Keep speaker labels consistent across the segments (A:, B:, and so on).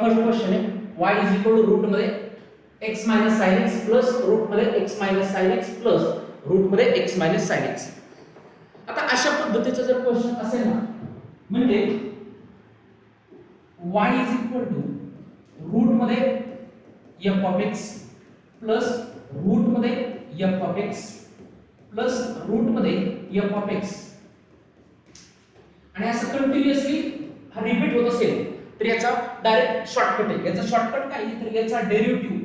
A: First question आहे y is equal to root मध्ये x minus sin x plus root मध्ये x minus sin x plus root मध्ये x minus sin x. आता अशा पद्धतीचा जर क्वेश्चन असेल ना म्हणजे y is equal to root मध्ये f of x plus root मध्ये f of x plus root मध्ये f ऑफ x आणि असं कंटिन्युअसली हा रिपीट होत असेल तर याचा डायरेक्ट शॉर्टकट आहे. याचा शॉर्टकट काय आहे तर याचा derivative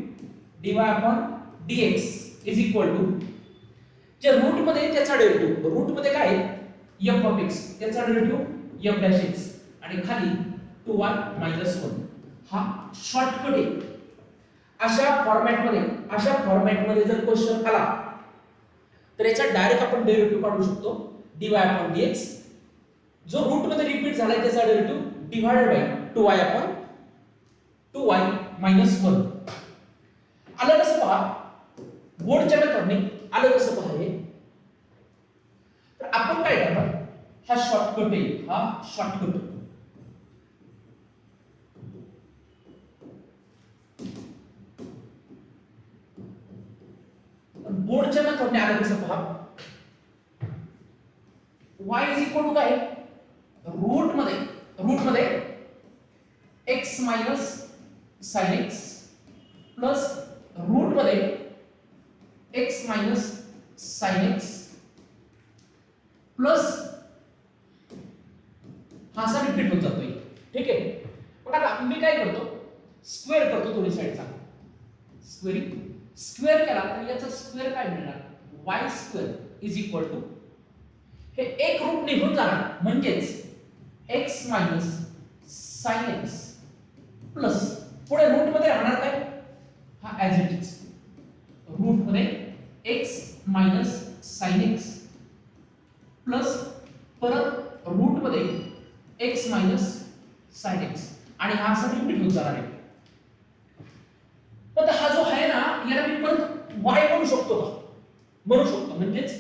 A: dy upon dx is equal to जे रूट मध्ये त्याचा डेरिव्हेटिव्ह रूट मध्ये काय आहे f ऑफ x त्याचा डेरिव्हेटिव्ह f डॅश x आणि खाली 2y 1 हा शॉर्टकट आहे. अशा फॉर्मॅटमध्ये जर क्वेश्चन आला तर याचा डायरेक्ट आपण डेरिव्हेटिव्ह काढू शकतो dy अपॉन dx जो रूट मध्ये रिपीट झालाय त्याचा derivative divided by 2y upon 2y 1 आलं कसं पहा बोर्डच्या मेथडने आलं कसं पहा हे तर आपण काय करणार हा शॉर्टकट आहे हा शॉर्टकट बोर्डच्या मेथडने आलं कसं पहा y इज इक्वल टू काय रूट मध्ये x minus sin x plus root मध्ये x minus sin x plus हा असा रिपीट होत जातोय. ठीक आहे पण आता मी काय करतो स्क्वेअर करतो दोन्ही साइडचा स्क्वेअर केला तर याचा स्क्वेअर काय मिळणार y square is equal to हे एक रूट निघून जाणार म्हणजेच x minus sin x plus पुढे रूट मध्ये राहणार काय हा ऍज इट इज रूट मध्ये x minus sin x plus परत रूट मध्ये x मायनस sin x आणि हा असा रिपीट होत जाणार आहे. पण हा जो आहे ना याला मी परत y म्हणू शकतो का म्हणू शकतो म्हणजेच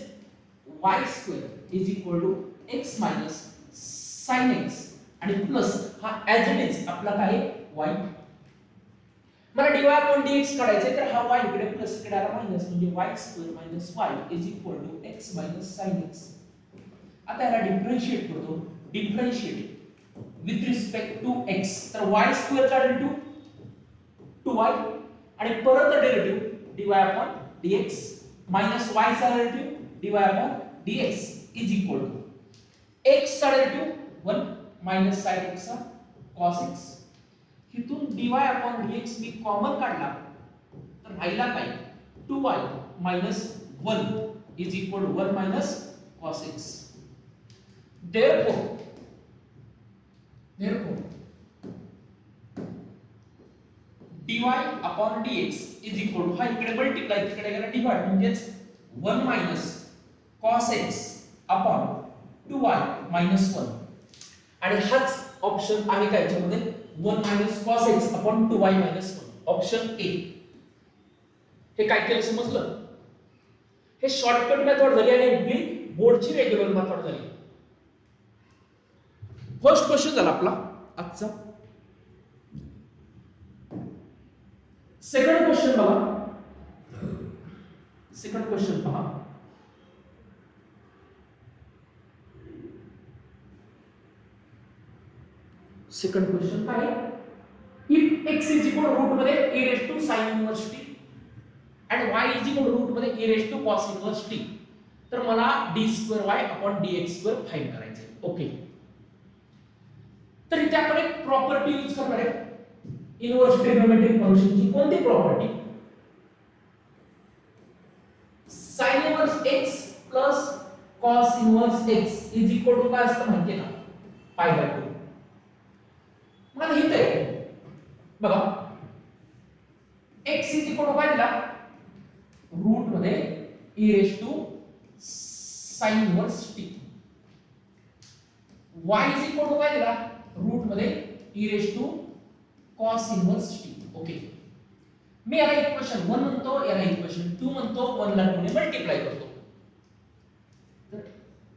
A: y square is equal to x minus sin x आणि प्लस हा ऍज इट इज आपला काय y मला dy अपॉन dx काढायचे तर हा y इकडे प्लस इकडे आला मायनस म्हणजे y square minus y is equal to x minus sin x. आता याला डिफरन्शिएट करतो differentiate with respect to x तर y स्क्वेअर चा डेरिव्हेटिव्ह 2y आणि परत derivative dy upon dx minus y चा derivative dy upon dx is equal to x चा derivative 1 minus sin x चा cos x इथून dy अपॉन dx मी common काढला तर राहिला काय 2y minus 1 is equal to 1 minus cos x. therefore dy upon dx is equal to हा इकडे मल्टिप्लाय तिकडे गेला डिवाइड म्हणजेच 1 minus cos x upon 2y minus 1 आणि हाच ऑप्शन आहे काय याच्यामध्ये 1 minus cos x upon 2y minus 1 option A. हे काय केलं समजलं हे शॉर्टकट मेथड झाली आणि ही बोर्डची रेग्युलर मेथड झाली. फर्स्ट क्वेश्चन झाला आपला आजचा. सेकंड क्वेश्चन बघा सेकंड क्वेश्चन पहा सेकंड क्वेश्चन काय if x is equal root मध्ये e raise to sin inverse t and y is equal root मध्ये e raise to cos inverse t तर मला d square y upon dx square find करायचे. Okay तर इथे आपण एक प्रॉपर्टी यूज करणार आहे इनवर्स ट्रिग्नोमेट्रिक फंक्शनची. कोणती property sin inverse x plus cos inverse x is equal to काय असतं माहिती आहे का पाय बाय 2. मला हित आहे बघा x इज इक्वल टू काय दिला रूट मध्ये e raise to sin inverse t y is equal to काय दिला रूट मध्ये e raise to cos inverse t. Okay मी याला इक्वेशन 1 म्हणतो याला इक्वेशन 2 म्हणतो 1 ला 2 ने मल्टिप्लाय करतो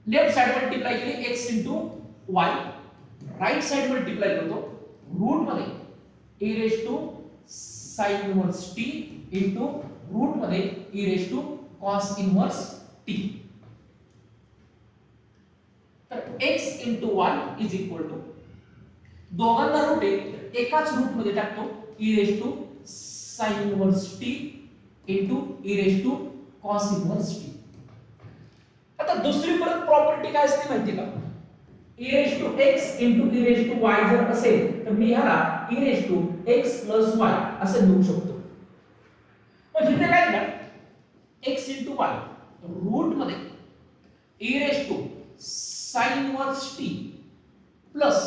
A: लेफ्ट साइड मल्टिप्लाय केली x y right side multiply करतो रूट मध्ये e raised to sin inverse t into रूट मध्ये e raised to cos inverse t. तर x into y is equal to दोघांना रूट आहे एकाच रूट मध्ये टाकतो e raised to sin inverse t into e raised to cos inverse t. आता दुसरी परत प्रॉपर्टी काय असते माहिती का, e raised to x into e raised to y जर असेल तर मी ह्याला e raised to x plus y असं लिहू शकतो. मग इथे काय ना x into y रूट मध्ये e raised to sin inverse t plus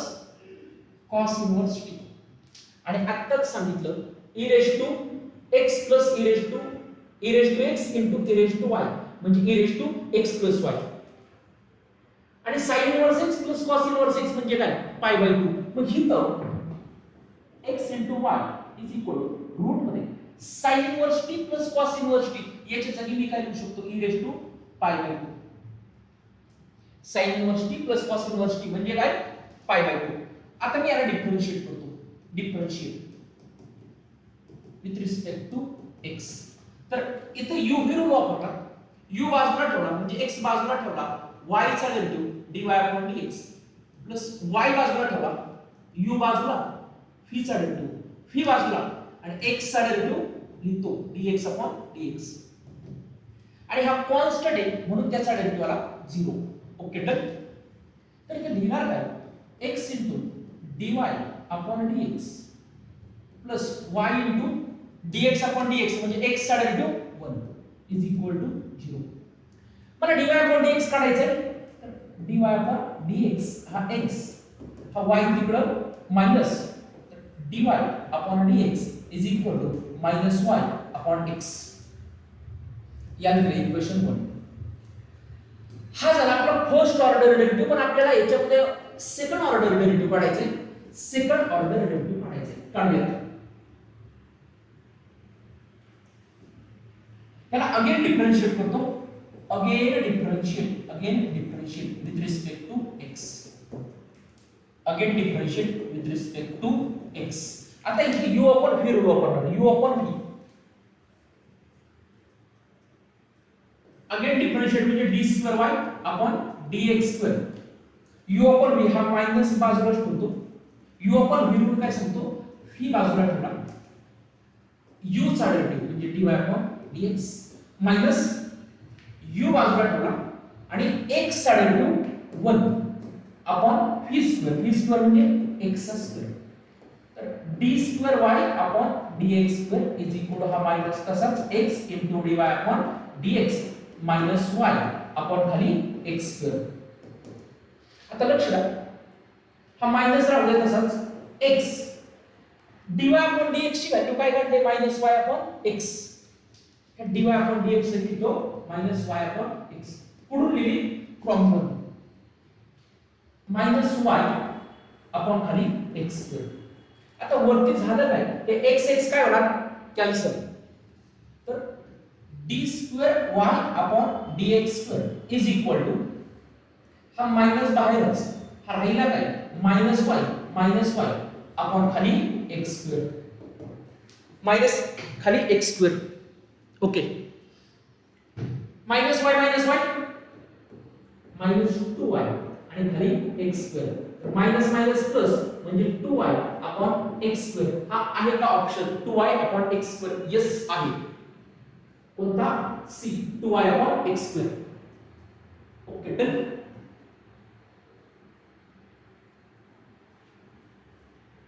A: cos inverse t आणि आत्ताच सांगितलं e raised to x plus e raised to x into e raised to y म्हणजे e raised to x plus y आणि sin inverse x plus cos inverse x म्हणजे काय पाय by 2. मग इथं x into y is equal to root मध्ये sin inverse t plus cos inverse t याच्या जागी मी काय लिहू शकतो e raised to पाय by 2. sin inverse t plus cos inverse t म्हणजे काय पाय बाय 2. आता मी याला डिफरन्शिएट करतो, differentiate with respect to x. तर इथे u ही रूल वापरला, u बाजूला ठेवला म्हणजे x बाजूला ठेवला y चा derivative dy upon dx plus y बाजूला ठेवला u बाजूला phi चा डेरिव्हेटिव्ह phi बाजूला आणि x चा डेरिव्हेटिव्ह लिहितो dx upon dx आणि हा कॉन्स्टंट आहे म्हणून त्याचा डेरिव्हेटिव्ह आला 0. Okay done. तर इथे लिहिणार काय x dy upon dx plus y dx upon dx म्हणजे x चा डेरिव्हेटिव्ह 1 is equal to 0. मला dy upon dx काढायचं आहे तर dy upon dx हा x हा y तिकडं minus dy upon dx is equal to minus y upon x. यानंतर इक्वेशन 1 हा झाला आपला फर्स्ट ऑर्डर डेरिव्हेटिव्ह. पण आपल्याला याच्यामध्ये सेकंड ऑर्डर डेरिव्हेटिव्ह काढायचे, सेकंड ऑर्डर डेरिव्हेटिव्ह काढायचे. काढूया त्याला अगेन डिफरन्शिएट करतो, again differentiate with respect to x, again differentiate with respect to x. आता इथे u upon v रूल वापरणार, u upon v again differentiate म्हणजे d square y upon dx square. u upon v हा minus बाजूला ठेवतो, u upon v rule काय सांगतो v बाजूला ठेवला, u चा डेरिव्हेटिव्ह म्हणजे dy upon dx minus u बाजूला ठेवला आणि x चा डेरिव्हेटिव्ह 1 अपॉन v स्क्वेअर म्हणजे x स्क्वेअर. तर d square y upon dx square is equal to हा मायनस तसाच x into dy upon dx minus y upon खाली x स्क्वेअर. आता लक्ष द्या हा मायनस राहू दे तसाच x dy अपॉन dx ची व्हॅल्यू काय काढते minus y upon x. dy upon dx लिहितो minus y upon x. पुढून लिहिली फ्रॉम 1 minus y upon खाली x स्क्वेअर. आता वरती झालं काय ते x काय होणार कॅन्सल. तर d square y upon dx square is equal to हा मायनस बाहेरच हा राहिला काय मायनस y upon खाली x स्क्वेअर मायनस खाली x square. Okay minus y minus 2y आणि खाली x स्क्वेअर. तर मायनस मायनस प्लस म्हणजे 2y अपॉन x स्क्वेअर. हा आहे का ऑप्शन 2y अपॉन x स्क्वेअर? यस आहे. कोणता सी 2y अपॉन x स्क्वेअर. Okay done.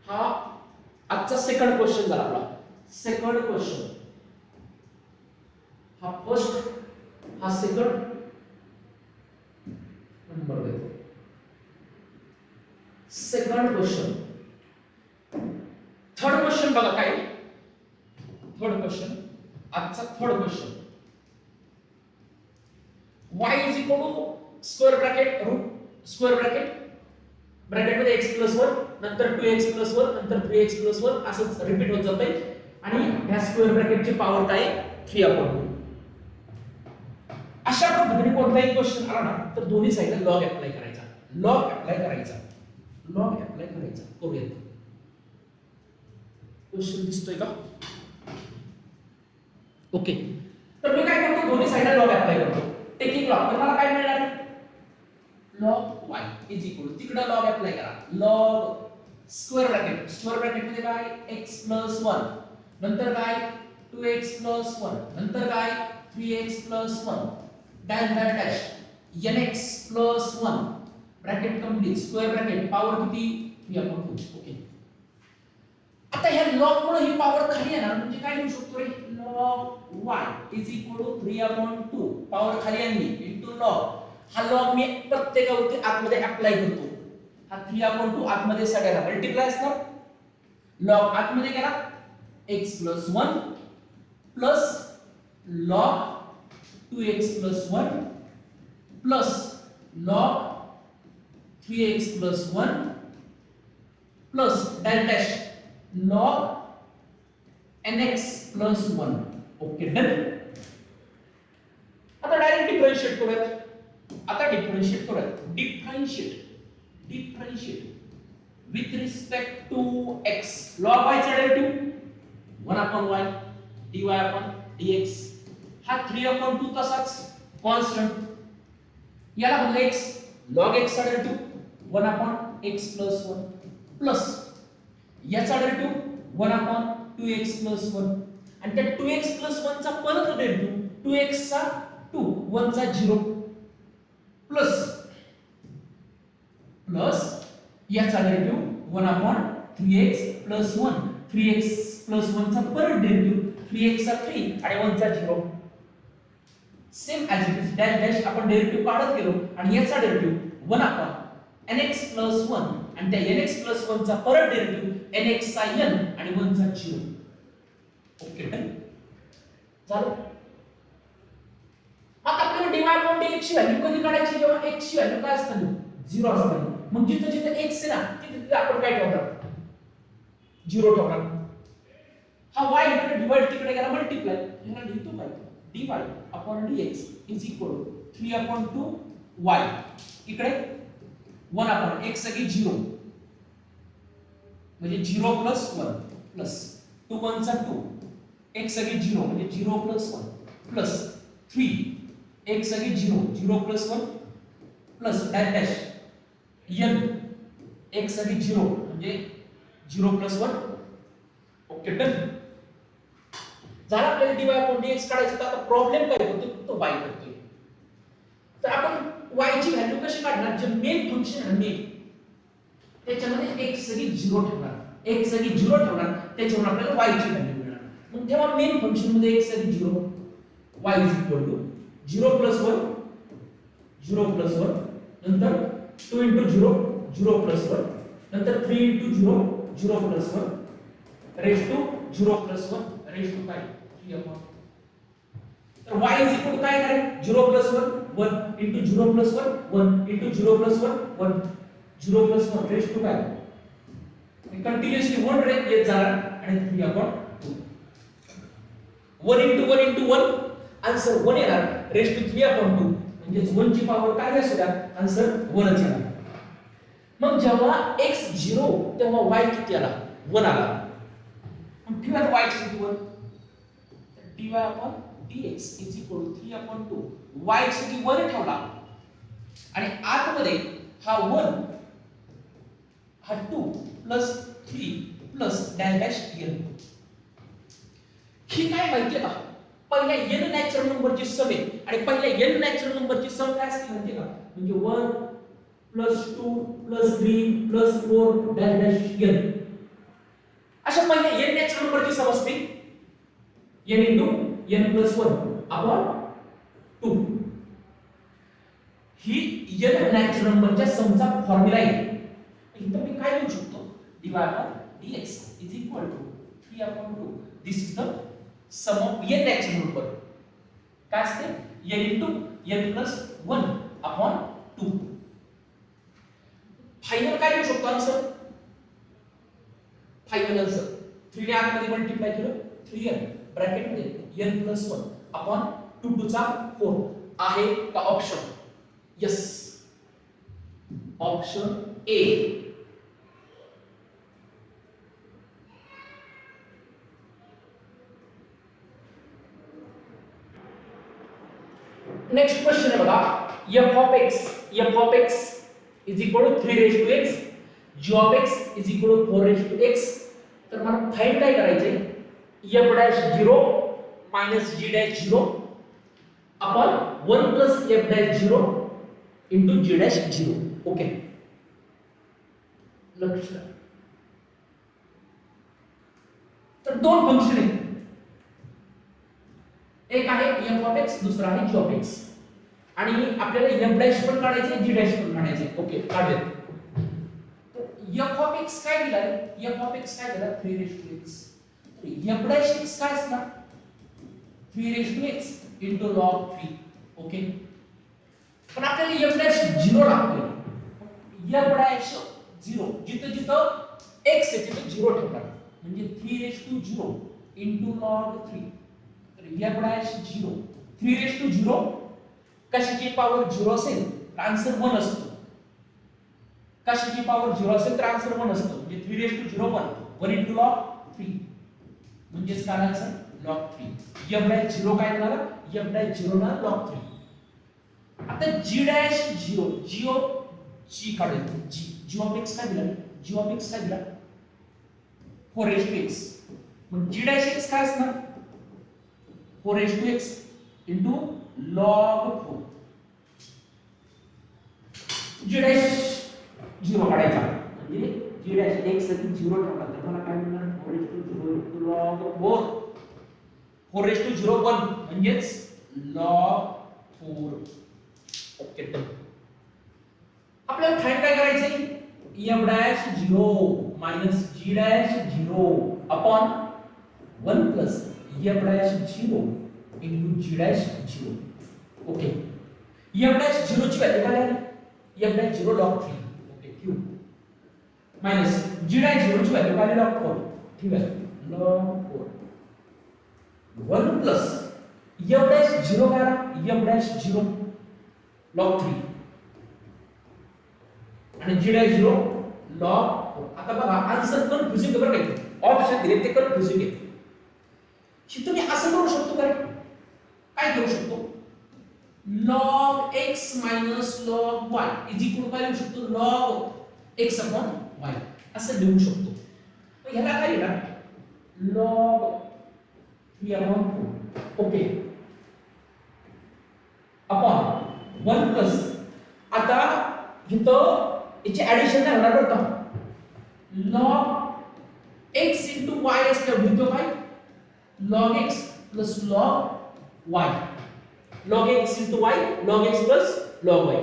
A: हा आजचा सेकंड क्वेश्चन झाला आपला. सेकंड क्वेश्चन हा फर्स्ट हा सेकंड नंबर देतो. Second question. थर्ड क्वेश्चन बघा काय. थर्ड क्वेश्चन आजचा third question y is equal to square bracket root square bracket मध्ये x प्लस 1 नंतर 2x प्लस 1 नंतर 3x प्लस 1 असंच रिपीट होत जातंय आणि ह्या स्क्वेअर ब्रॅकेटची पॉवर काय 3 अपॉन 2. अशा पद्धतीने कोणताही क्वेश्चन आला ना तर दोन्ही साइडला लॉग अप्लाय करायचा, लॉग अप्लाय करायचा. करूयात. क्वेश्चन दिसतोय का? ओके, तर मी काय करतो, दोन्ही साइडला लॉग अप्लाय करतो. टेकिंग लॉग, तर मला काय मिळणार? लॉग y इज इक्वल, तिकडे लॉग अप्लाय करा, लॉग स्क्वेअर ब्रॅकेट मध्ये काय x प्लस 1, नंतर काय 2x प्लस 1, नंतर काय 3x plus 1 dash dash dash nx plus 1 bracket complete, square bracket, power किती 3/2. ओके, आता ह्या लॉग मुळे ही पॉवर खाली येणार, म्हणजे काय लिहू शकतो रे, log y is equal to 3/2, power खाली आणली इनटू लॉग. हा लॉग मी प्रत्येकावरती आतमध्ये अप्लाय करतो. हा 3/2 आतमध्ये सगळ्याला मल्टिप्लाय असणार, लॉग आतमध्ये गेला x plus 1 plus log 2x plus 1 plus log 3x plus 1 plus dash dash log nx plus 1. Okay, done. आता डायरेक्ट डिफरन्शिएट करूयात. Differentiate with respect to x. log y चा डेरिव्हेटिव्ह 1/y dy/dx. हा 3/2 तसाच constant, याला म्हणलं x, log x चा derivative 1/x plus 1 plus याचा derivative 1/2x plus 1, आणि त्या 2x प्लस 1 चा परत डेरिव्हेटिव्ह 2x चा 2 1 चा 0 प्लस याचा derivative 1/3x plus 1, 3x plus 1 चा परत डेरिव्हेटिव्ह 3x चा 3 आणि 1 चा 0. Same as it is, dash dash आपण डेरिव्हेटिव्ह काढत गेलो, आणि याचा डेरिव्हेटिव्ह 1/nx प्लस 1, आणि त्या nx प्लस 1 चा परत डेरिव्हेटिव्ह nx चा n आणि 1 चा 0. ओके, डन झालं. आता आपल्याला dy/dx ची व्हॅल्यू कधी काढायची, जेव्हा x ची व्हॅल्यू काय असते 0 असते. मग जिथे जिथे x आहे ना, तिथे आपण काय ठेवणार, 0 ठेवणार. हा y इकडे डिवाइड तिकडे गेला मल्टिप्लाय, ह्याला लिहितो काय dy/dx इज इक्वल 3/2 y, इकडे 1/x सगळी 0, म्हणजे 0 प्लस 1 प्लस 2 1 चा 2, x सगळी 0 म्हणजे 0 प्लस 1 प्लस 3 x सगळी 0 0 plus 1 plus dash dash n x सगळी 0 म्हणजे 0 प्लस 1. ओके, डन झाला. आपल्याला dy/dx काढायचं, तर आता प्रॉब्लेम काय होतो, फक्त y करतोय. तर आपण y ची व्हॅल्यू कशी काढणार, जे मेन फंक्शन आहे मेन, त्याच्यामध्ये x सगळी 0 ठेवणार, x सगळी 0 ठेवणार, त्याच्यावर आपल्याला y ची व्हॅल्यू मिळणार. मग तेव्हा मेन फंक्शन मध्ये x सगळी 0, y is equal to 0 plus 1 0 plus 1, नंतर 2 into 0 0 प्लस 1, नंतर 3 into 0 0 plus 1 raise to 0 plus 1 raise to काय 3/. तर y इज इक्वल टू काय येणार, 0 plus 1 1 into 0 plus 1 1 into 0 plus 1 1 0 plus 1 raise to काय, कंटिन्युअसली 1 रेज येत जाणार, आणि 3/2 1 into 1 into 1 आन्सर 1 येणार, रेज टू 3/2 म्हणजे 1 ची पॉवर काय असू द्या, आन्सर 1च येणार. मग जेव्हा x 0 तेव्हा y किती आला, 1 आला. मग ठेवा y ची किती 1, dy/dx is equal to 3/2, y ची 1 ठेवला, आणि आतमध्ये हा 1 हा 2 plus 3 plus dash dash n. ही काय माहितीये का, पहिल्या n नॅचरल नंबरची सम आहे, आणि पहिल्या n नॅचरल नंबरची सम काय असते माहितीये का, म्हणजे 1 plus 2 plus 3 plus 4 dash dash n. अशा पहिल्या n नॅचरल नंबरची सम असते n into n plus 1 upon 2. ही n नॅचरल नंबरच्या समचा फॉर्म्युला आहे. इथं मी काय लिहू शकतो, dy/dx is equal to 3/2. This is the sum of n natural number. काय असते, n into n plus 1 upon 2. Final काय लिहू शकतो आन्सर, फायनल आन्सर 3 ने आतमध्ये मल्टिप्लाय केलं 3n ब्रॅकेट मध्ये n plus 1 upon 2 to चा 4 आहे का ऑप्शन, यस ऑप्शन ए. नेक्स्ट क्वेश्चन आहे बघा, f of x is equal to 3 raised to x, g of x is equal to 4 raised to x. तर मला फाइंड काय करायचंय, f dash 0 minus g dash 0 upon 1 plus f dash 0 into g dash 0. Okay, लक्ष द्या. तर दोन function आहेत, एक आहे f of x, दुसरा आहे g of x. आणि आपल्याला f डॅश पण काढायचे, g डॅश पण काढायचे. ओके, काढूयात. तर f of x काय दिलाय, f of x काय दिला, 3 raised to x. तर f डॅश x काय असणार, 3 raised to x into log 3. Okay, पण आपल्याला f डॅश 0 लागतोय. f डॅश 0 जिथं जिथं x आहे तिथं 0 ठेवणार, म्हणजे 3 raised to 0 into log 3. तर f डॅश 0, 3 raised to 0 कशाची पॉवर 0 असेल तर आन्सर 1 असतो. कशाची पॉवर 0 असेल तर आन्सर 1 असतो, म्हणजे 3 raised to 0 1 into log 3, म्हणजे काय आन्सर log 3. f डॅश 0 काय झाला, f डॅश 0 ना log 3. आता g डॅश 0, g काढायचं, g of x काय दिला, g of x काय दिला 4 raised to x. मग g डॅश x काय असणार, 4 raised to x into log 4. g dash 0 काढायचा, म्हणजे g डॅश x साठी 0 ठेवला तर मला काय मिळणार, 4 raised to 0 into log 4. 4 raised to 0 1 म्हणजेच log 4. Okay, done. आपल्याला फाइंड काय करायचंय, f dash 0 minus g dash 0 upon 1 plus f dash 0 into g dash 0. Okay, f dash 0 ची व्हॅल्यू काय आहे, f dash 0 log 3. Okay, q minus g dash 0 ची value काय आहे, log 4. ठीक आहे, log 4 1 plus f डॅश 0 काय आहे, f डॅश 0 log 3 आणि g डॅश 0 log 4. आता बघा आन्सर कन्फ्युजिंग बरं काय, ऑप्शन दिले ते कन्फ्युजिंग आहे. की तुम्ही असं करू शकतो काय करू शकतो, log x minus log y is equal काय लिहू शकतो, log x upon y असं लिहू शकतो. मग ह्याला काय लिहिणार, log 3 upon 4. Okay, upon 1 plus, आता इथं याची ऍडिशन नाही होणार बरं का, log x into y असल्यावर लिहितो काय, log x plus log y, log x into y, log x plus log y.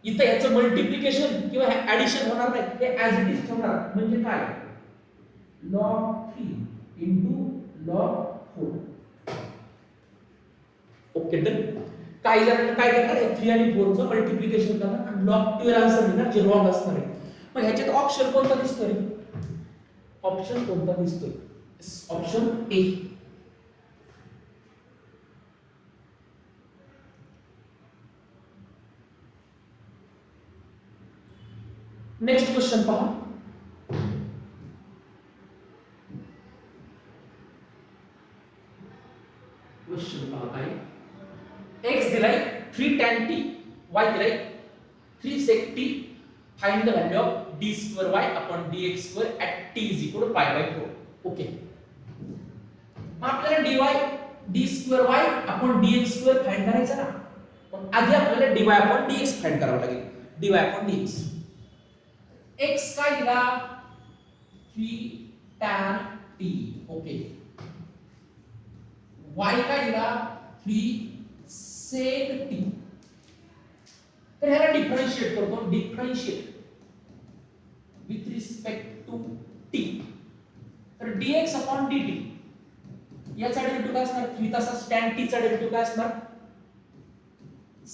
A: इथं याचं मल्टिप्लिकेशन किंवा ऍडिशन होणार नाही, हे ऍज इट इज ठेवणार, म्हणजे काय log 3 into log 4. Okay, done. काही जणांना काय करणार, 3 आणि 4 चं मल्टिप्लिकेशन करणार आणि log 12 आन्सर देणार जे रॉंग असणार आहे. मग ह्याच्यात ऑप्शन कोणता दिसतोय, ऑप्शन कोणता दिसतोय, ऑप्शन ए. नेक्स्ट क्वेश्चन पहा, क्वेश्चन पहा काय, x दिलाय 3 tan t, y दिलाय 3 sec t. Find the value of d square y upon dx square at t is equal to pi by 4. Okay, मग आपल्याला dy d square y upon dx square find करायचा ना, पण आधी आपल्याला dy upon dx find करावं लागेल. dy upon dx, x काय दिला 3 tan t. ओके, y काय दिला 3 sec t. तर ह्याला डिफरन्शिएट करतो, differentiate with respect to t. तर dx upon dt याचा डेरिव्हेटिव्ह काय असणार, 3 तसाच tan t चा डेरिव्हेटिव्ह काय असणार,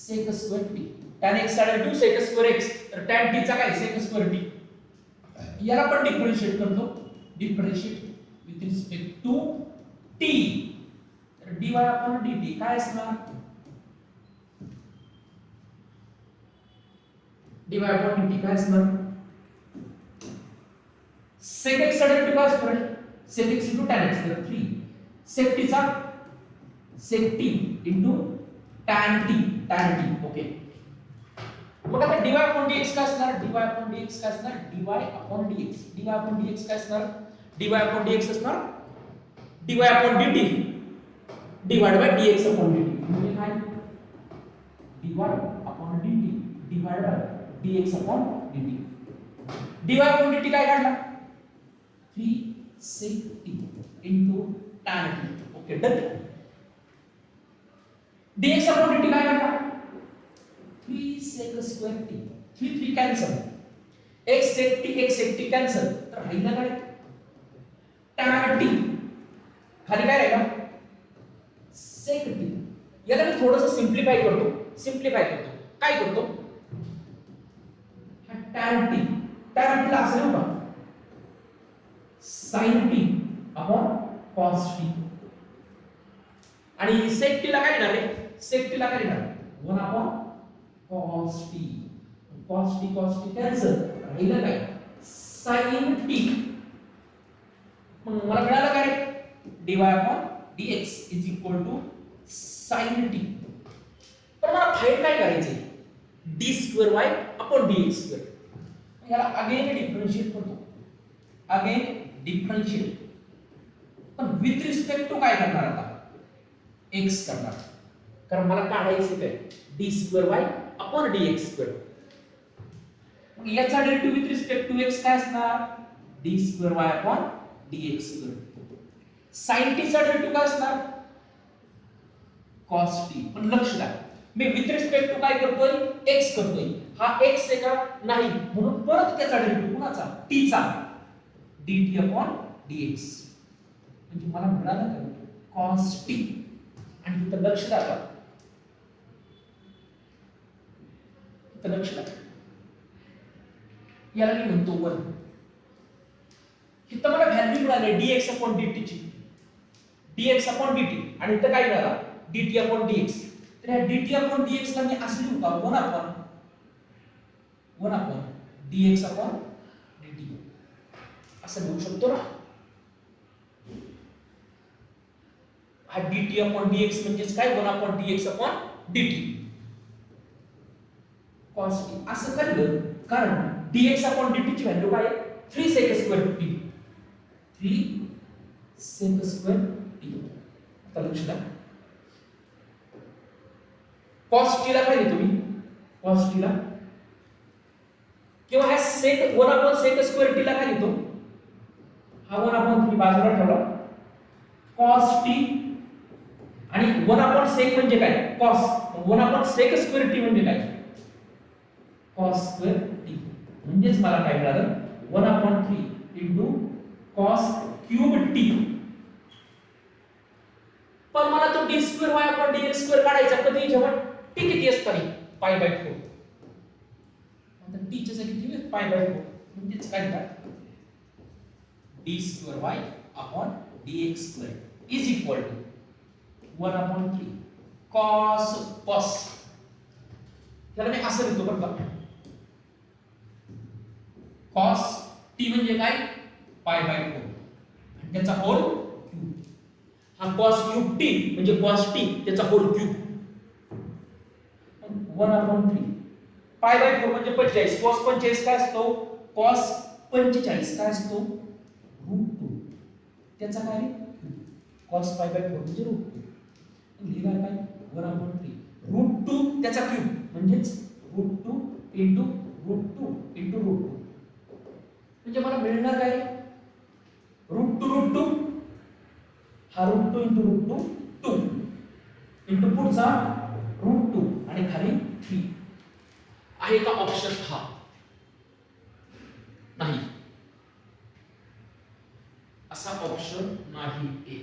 A: sec square t. tan x चा डेरिव्हेटिव्ह sec स्क्वेअर x, तर tan t चा काय sec स्क्वेअर t. याला पण डिफरन्शिएट करतो, differentiate with respect to t. तर dy upon dt काय असणार, dy upon dt काय असणार, sec x चा डेरिव्हेटिव्ह काय असणार, sec x into tan x. तर 3 sec t चा sec t into tan t okay. मग आता dy upon dx काय असणार? dy upon dx काय असणार? dy upon dx काय असणार? dy upon dx असणार dy upon dt divided by dx upon dt म्हणजे काय? dy upon dt divided by dx upon dt. dy upon dt काय काढला? 3 sec t into tan t. Okay done. dx upon dt काय काढला? 3 sec square t. 3 cancel. x sec t cancel. तर राहिला काय? tan t. खाली काय राहिला? sec t. याला मी थोडंसं सिम्प्लिफाय करतो. काय करतो? हा tan t. tan t ला असं लिहू का? sin t upon cos t. आणि sec t ला काय लिहिणार रे? sec t ला काय लिहिणार? 1 upon cos t. cos t cancel. राहिलं काय? sin t. मग मला मिळालं काय रे? dy upon dx is equal to sin t. पण मला फाइंड काय करायचंय? d square y upon dx square. याला अगेन डिफरन्शिएट करतो. पण विथ रिस्पेक्ट टू काय करणार आता? x करणार. कारण मला काढायचं काय? d square y upon dx square. मग याचा derivative with respect to x काय असणार? d square y upon dx square. sin t चा डेरिव्हेटिव्ह काय असणार? cos t. पण लक्ष द्या, मी विथ रिस्पेक्ट टू काय करतोय? x करतोय. हा x आहे का? नाही. म्हणून परत त्याचा डेरिव्हेटिव्ह कुणाचा? t चा dt upon dx. म्हणजे मला मिळालं काय? cos t. आणि इथं लक्ष द्या, याला मी म्हणतो 1. इथं मला व्हॅल्यू मिळाली dx upon dt ची. dx upon dt आणि इथं काय मिळाला? dt upon dx. तर या dt upon dx ला मी असं लिहू का? 1 upon dx upon dt असं लिहू शकतो ना? हा dt upon dx म्हणजेच काय? 1 upon dx upon dt. cos t असं का लिहिलं? कारण dx upon dt ची व्हॅल्यू काय आहे? 3 sec square t. 3 sec square t. आता लक्ष द्या, cos t ला काय लिहितो मी? cos t ला किंवा हा sec 1 upon sec square t ला काय लिहितो? हा 1 upon 3 बाजूला ठेवला. cos t आणि 1 upon sec म्हणजे काय? cos. 1 upon sec square t म्हणजे काय? cos square t. म्हणजेच मला काय मिळालं? 1 upon 3 into cos cube t. पण मला तो d square y upon dx square काढायचा कधी? जेव्हा t किती असताना? Pi by 4. आता t च्या जागी किती? Pi by 4. म्हणजेच काय होणार? d square y upon dx square is equal to 1 upon 3 cos. याला मी असं लिहितो बरं का? cos t म्हणजे काय? Pi by 4. आणि त्याचा होल क्यूब. हा cos क्यूब t म्हणजे cos t त्याचा hole cube. 1 upon 3 pi by 4 म्हणजे 45. cos 45 काय असतो? cos 45 काय असतो? √2. त्याचा काय रे? cos पाय बाय 4 म्हणजे √2. लिहिणार काय? 1 upon 3 √2 त्याचा क्यूब म्हणजेच √2 into √2 into √2. म्हणजे मला मिळणार काय? √2 हा √2 into √2 2 into पुढचा √2 आणि खाली 3. आहे का ऑप्शन? हा नाही. असा ऑप्शन नाही आहे.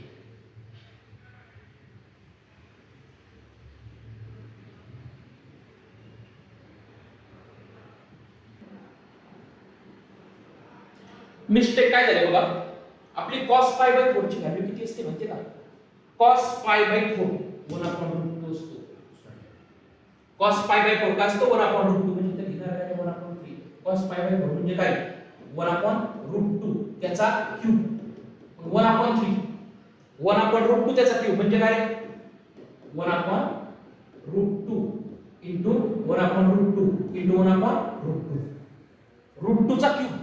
A: मिस्टेक काय झाली बघा? आपली cos पाय बाय 4 ची व्हॅल्यू किती असते माहिती का? cos पाय बाय 4 1 upon √2 असतो. cos पाय बाय 4 काय असतो? 1 upon √2. म्हणजे इथे लिहिणार काय? 1 upon 3. cos पाय बाय 4 म्हणजे काय? 1 upon √2 त्याचा क्यूब. 1 upon 3 1 upon √2 त्याचा क्यूब म्हणजे काय? 1 upon root 2 into 1 upon root 2 into 1 upon root 2. Root 2 चा क्यूब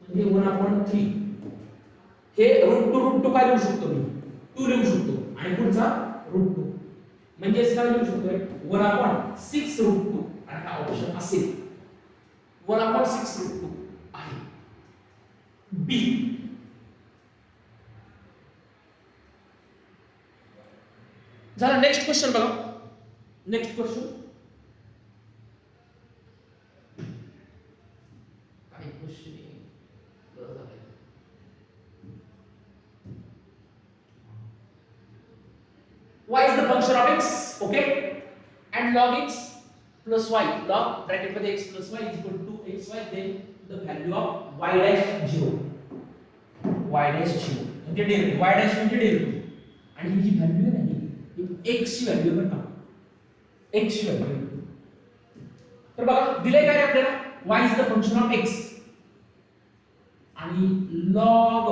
A: म्हणजे 1 अपॉन 3. हे रूट 2 काय लिहू शकतो मी 2 लिहू शकतो आणि पुढचा रूट 2 म्हणजेच काय लिहू शकतोय 1 अपॉन 6 रूट 2 आणि हा ऑप्शन असेल 1 अपॉन 6 रूट 2 आहे बी. झाला. नेक्स्ट क्वेश्चन बघा. नेक्स्ट क्वेश्चन काय question y is the function of x, okay, and log x plus y, log bracket मध्ये x plus y is equal to xy, then the value of y dash 0, y dash 0 म्हणजे derivative, y dash म्हणजे derivative आणि ही जी value आहे ना ही x ची value बरं का, x ची व्हॅल्यू. तर बघा दिले काय आपल्याला y is the function of x आणि log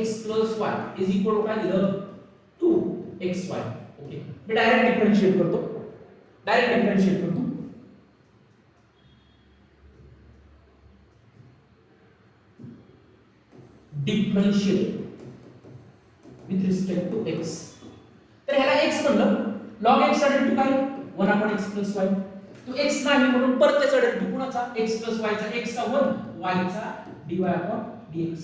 A: x plus y is equal to काय दिलं 2xy. ओके मी डायरेक्ट डिफरन्शिएट करतो. Differentiate with respect to x. तर ह्याला x म्हणलं log x चा डेरिव्हेटिव्ह काय 1 अपॉन x plus y. तो x नाही म्हणून परत त्याचा डेरिव्हेटिव्ह कुणाचा x plus y चा x चा 1 y चा dy upon dx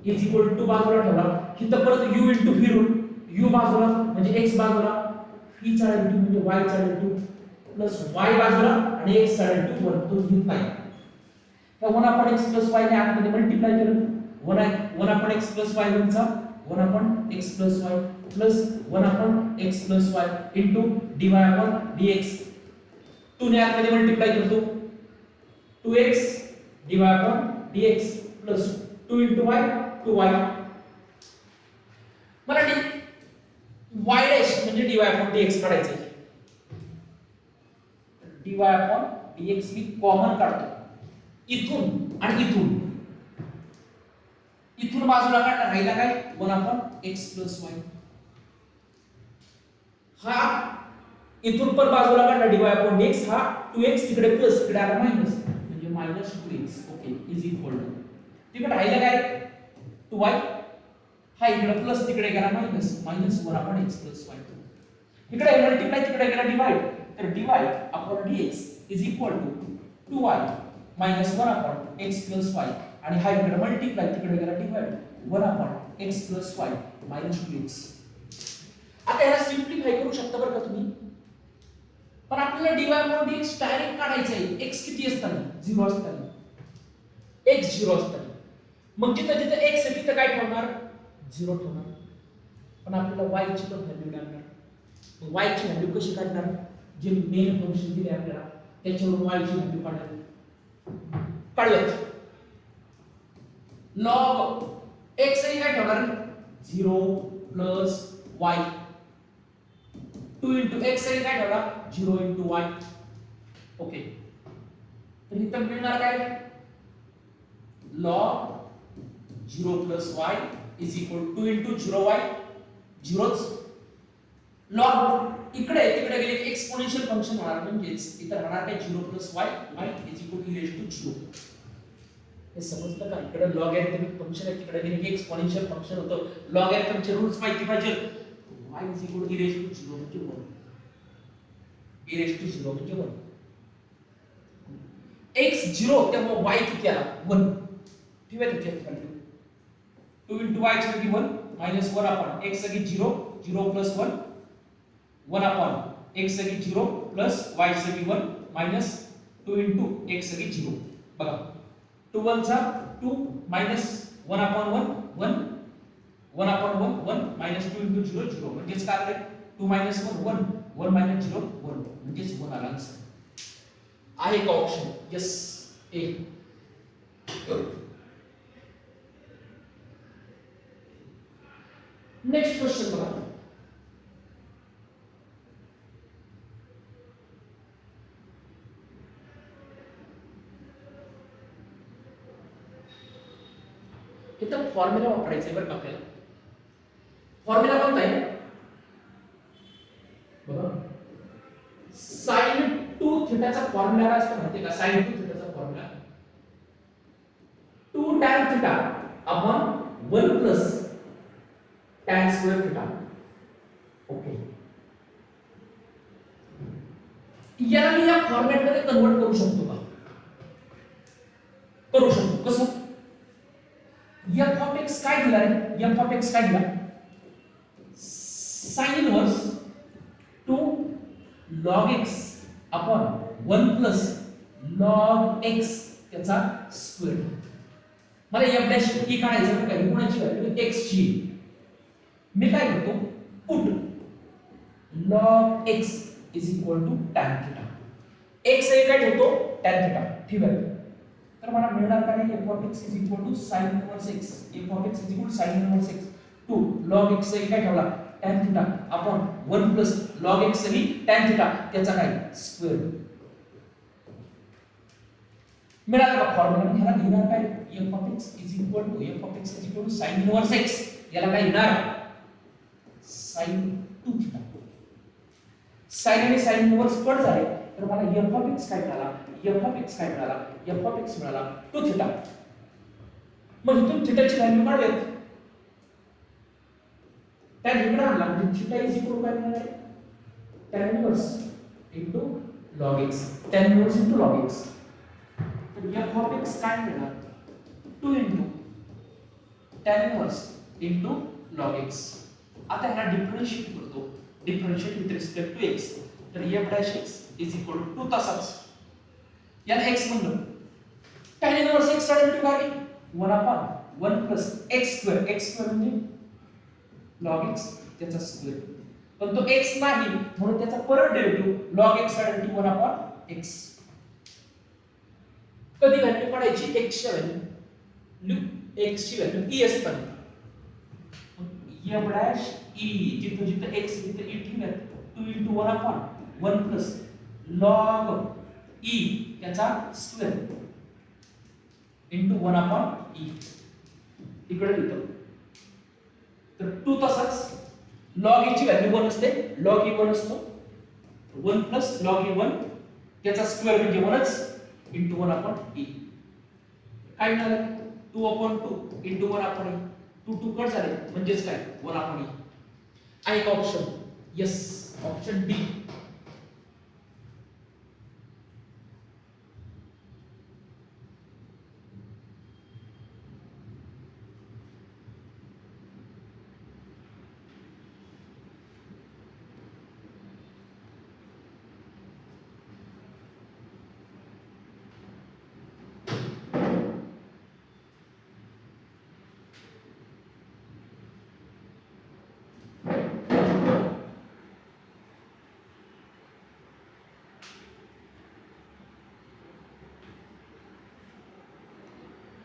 A: is equal to बाजूला ठेवला की तर परत u into v root u बाजूला म्हणजे x बाजूला v चा डेरिव्हेटिव्ह म्हणजे y चा डेरिव्हेटिव्ह प्लस y बाजूला आणि x चा डेरिव्हेटिव्ह 1 तो घेत नाही. त्या 1 अपॉन x प्लस y ने आतमध्ये मल्टिप्लाय केलं 1 अपॉन x प्लस y चा 1 upon x plus y plus 1 upon x plus y into dy upon dx. 2 ने आतमध्ये मल्टिप्लाय करतो 2x dy upon dx plus 2 into y 2y. मला y dash म्हणजे dy upon dx काढायचं आहे. dy upon dx मी common काढतो इथून आणि इथून बाजूला काढला राहिला काय 1 अपॉन x प्लस y. हा इथून पर बाजूला काढला dy अपॉन dx हा 2x तिकडे प्लस इकडे आला मायनस म्हणजे minus 2x. Okay is equal to तिकडे राहिला काय 2y हा इकडे प्लस तिकडे गेला minus 1 upon x plus y. इकडे मल्टिप्लाय तिकडे गेला डिवाइड तर dy upon dx is equal to 2y minus 1 upon x plus y आणि हा इकडे मल्टिप्लाय तिकडे गेला divide 1 upon x plus y minus 2x. आता याला सिम्प्लिफाय करू शकता बरं का तुम्ही पण आपल्याला dy अपॉन dx डायरेक्ट काढायचं आहे x किती असताना 0 असताना x 0 असताना मग जिथं x आहे तिथं काय ठेवणार 0 ठेवणार पण आपल्याला y ची पण व्हॅल्यू लागणार. मग y ची व्हॅल्यू कशी काढणार जे मेन फंक्शन दिले आपल्याला त्याच्यावरून y ची व्हॅल्यू काढूयात. log x हे काय ठेवणार 0 प्लस y 2 into x हे काय ठेवणार 0 into y. ओके तर इथं मिळणार काय log 0 plus y is equal to 2 into 0y 0च log इकडे तिकडे गेले की एक्सपोनेन्शियल फंक्शन होणार म्हणजेच इथं राहणार काय 0 plus y y is equal to e raised to 0. हे समजलं का इकडे लॉगॅरिथमिक फंक्शन आहे तिकडे गेले की एक्सपोनेन्शियल फंक्शन होतं. लॉगॅरिथमचे रूल्स माहिती पाहिजे y is equal to e raised to 0 म्हणजे 1 e raised to 0 म्हणजे 1 x 0 तेव्हा y किती आला 1 ठेवा त्याची व्हॅल्यू 2 into y ची व्हॅल्यू 1 minus 1 upon x सगी 0 0 plus 1 1 upon x सगी 0 plus y सगी 1 minus 2 into x सगी 0. बघा 2 1 चा 2 minus 1 upon 1 1 1 upon 1 1 minus 2 into 0 0 म्हणजेच काय आले 2 minus 1 1 1 minus 0 1 म्हणजेच 1 आला आन्सर. आहे का ऑप्शन यस ए. नेक्स्ट क्वेश्चन बघा. इथं फॉर्म्युला वापरायचा आहे बरं का आपल्याला. फॉर्म्युला कोणता आहे थिटाचा फॉर्म्युला काय असतो माहिती का? sin 2 थिटाचा formula 2 tan theta upon 1 plus tan square theta. Okay, याला मी या फॉर्मॅट मध्ये कन्वर्ट करू शकतो का? करू शकतो. कसं? f of x काय दिला रे? f of x काय दिला? sin inverse 2 log x upon 1 plus log x त्याचा स्क्वेअर. मला f डॅश ही काढायचं का? ही कोणाची व्हॅल्यू? x ची. मी काय करतो? Put log x is equal to tan theta. x हे काय ठेवतो? tan theta. ठीक आहे. तर मला मिळणार काय? f of x is equal to sin inverse x. f of x is equal to sin inverse x 2 log x हे काय ठेवला? tan theta upon 1 plus log x ही tan थीटा त्याचा काय? स्क्वेअर. मिळाला का फॉर्म्युला? ह्याला लिहिणार काय? f of x is equal to sin inverse x. याला काय लिहिणार? sin 2 theta. sin आणि sin इनवर्स कट झाले तर मला f of x काय मिळाला? f of x काय मिळाला? f of x मिळाला 2 थीटा. मग इथून थीटाची व्हॅल्यू काढूयात. त्या इकडे आणला म्हणजे थीटा इज इक्वल काय मिळणार आहे? tan inverse into log x. tan inverse into log x. तर f of x काय मिळणार? 2 into tan inverse into log x. आता ह्याला डिफरन्शिएट करतो. Differentiate with respect to x. तर f dash x is equal to 2 तसाच याला x म्हणलं. tan इनवर्स x चा डेरिव्हेटिव्ह काय? 1 upon 1 plus x square. x square म्हणजे log x त्याचा स्क्वेअर. पण तो x नाही म्हणून त्याचा परत डेरिव्हेटिव्ह log x चा डेरिव्हेटिव्ह 1 अपॉन x. कधी व्हॅल्यू काढायची? x ची व्हॅल्यू. x ची व्हॅल्यू e असताना f डॅश e जिथे जिथे x तिथे e ठेवूयात. 2 into 1 upon 1 plus log e त्याचा स्क्वेअर into 1 upon e. इकडे लिहितो. तर 2 तसाच log e ची व्हॅल्यू 1 असते. log e 1 असतो. 1 plus log e 1 त्याचा स्क्वेअर म्हणजे 1च into 1 upon e. काय मिळालं? 2 upon 2 into 1 upon e. 2 cut झाले म्हणजेच काय? 1 upon e. आहे का option? Yes, option D.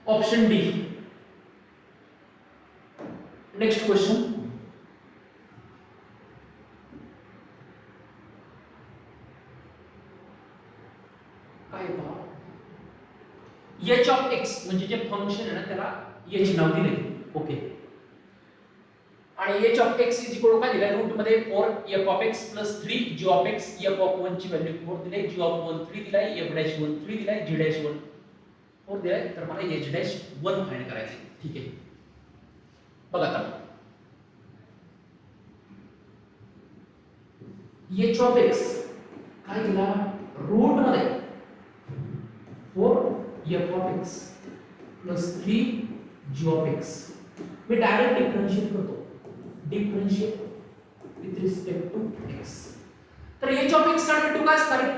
A: Option D. Next question. काय पहा, h ऑफ x म्हणजे जे फंक्शन आहे ना त्याला h नाव दिले. ओके, आणि h of x is equal to काय दिलाय? रूट मध्ये 4 f of x plus 3 g of x. f of 1 ची व्हॅल्यू 4 दिली, g ऑफ 1 3 दिलाय, f डॅश 1 3 दिलाय, g डॅश 1 4 दिलाय. तर मला h डॅश 1 फाइंड करायचं. ठीक आहे, बघा आता h ऑफ x काय दिला? रूट मध्ये 4 f of x plus 3 g of x. मी डायरेक्ट डिफरन्शिएट करतो. Differentiate with respect to x. तर h ऑफ x चा डेरिव्हेटिव्ह काय असणार आहे?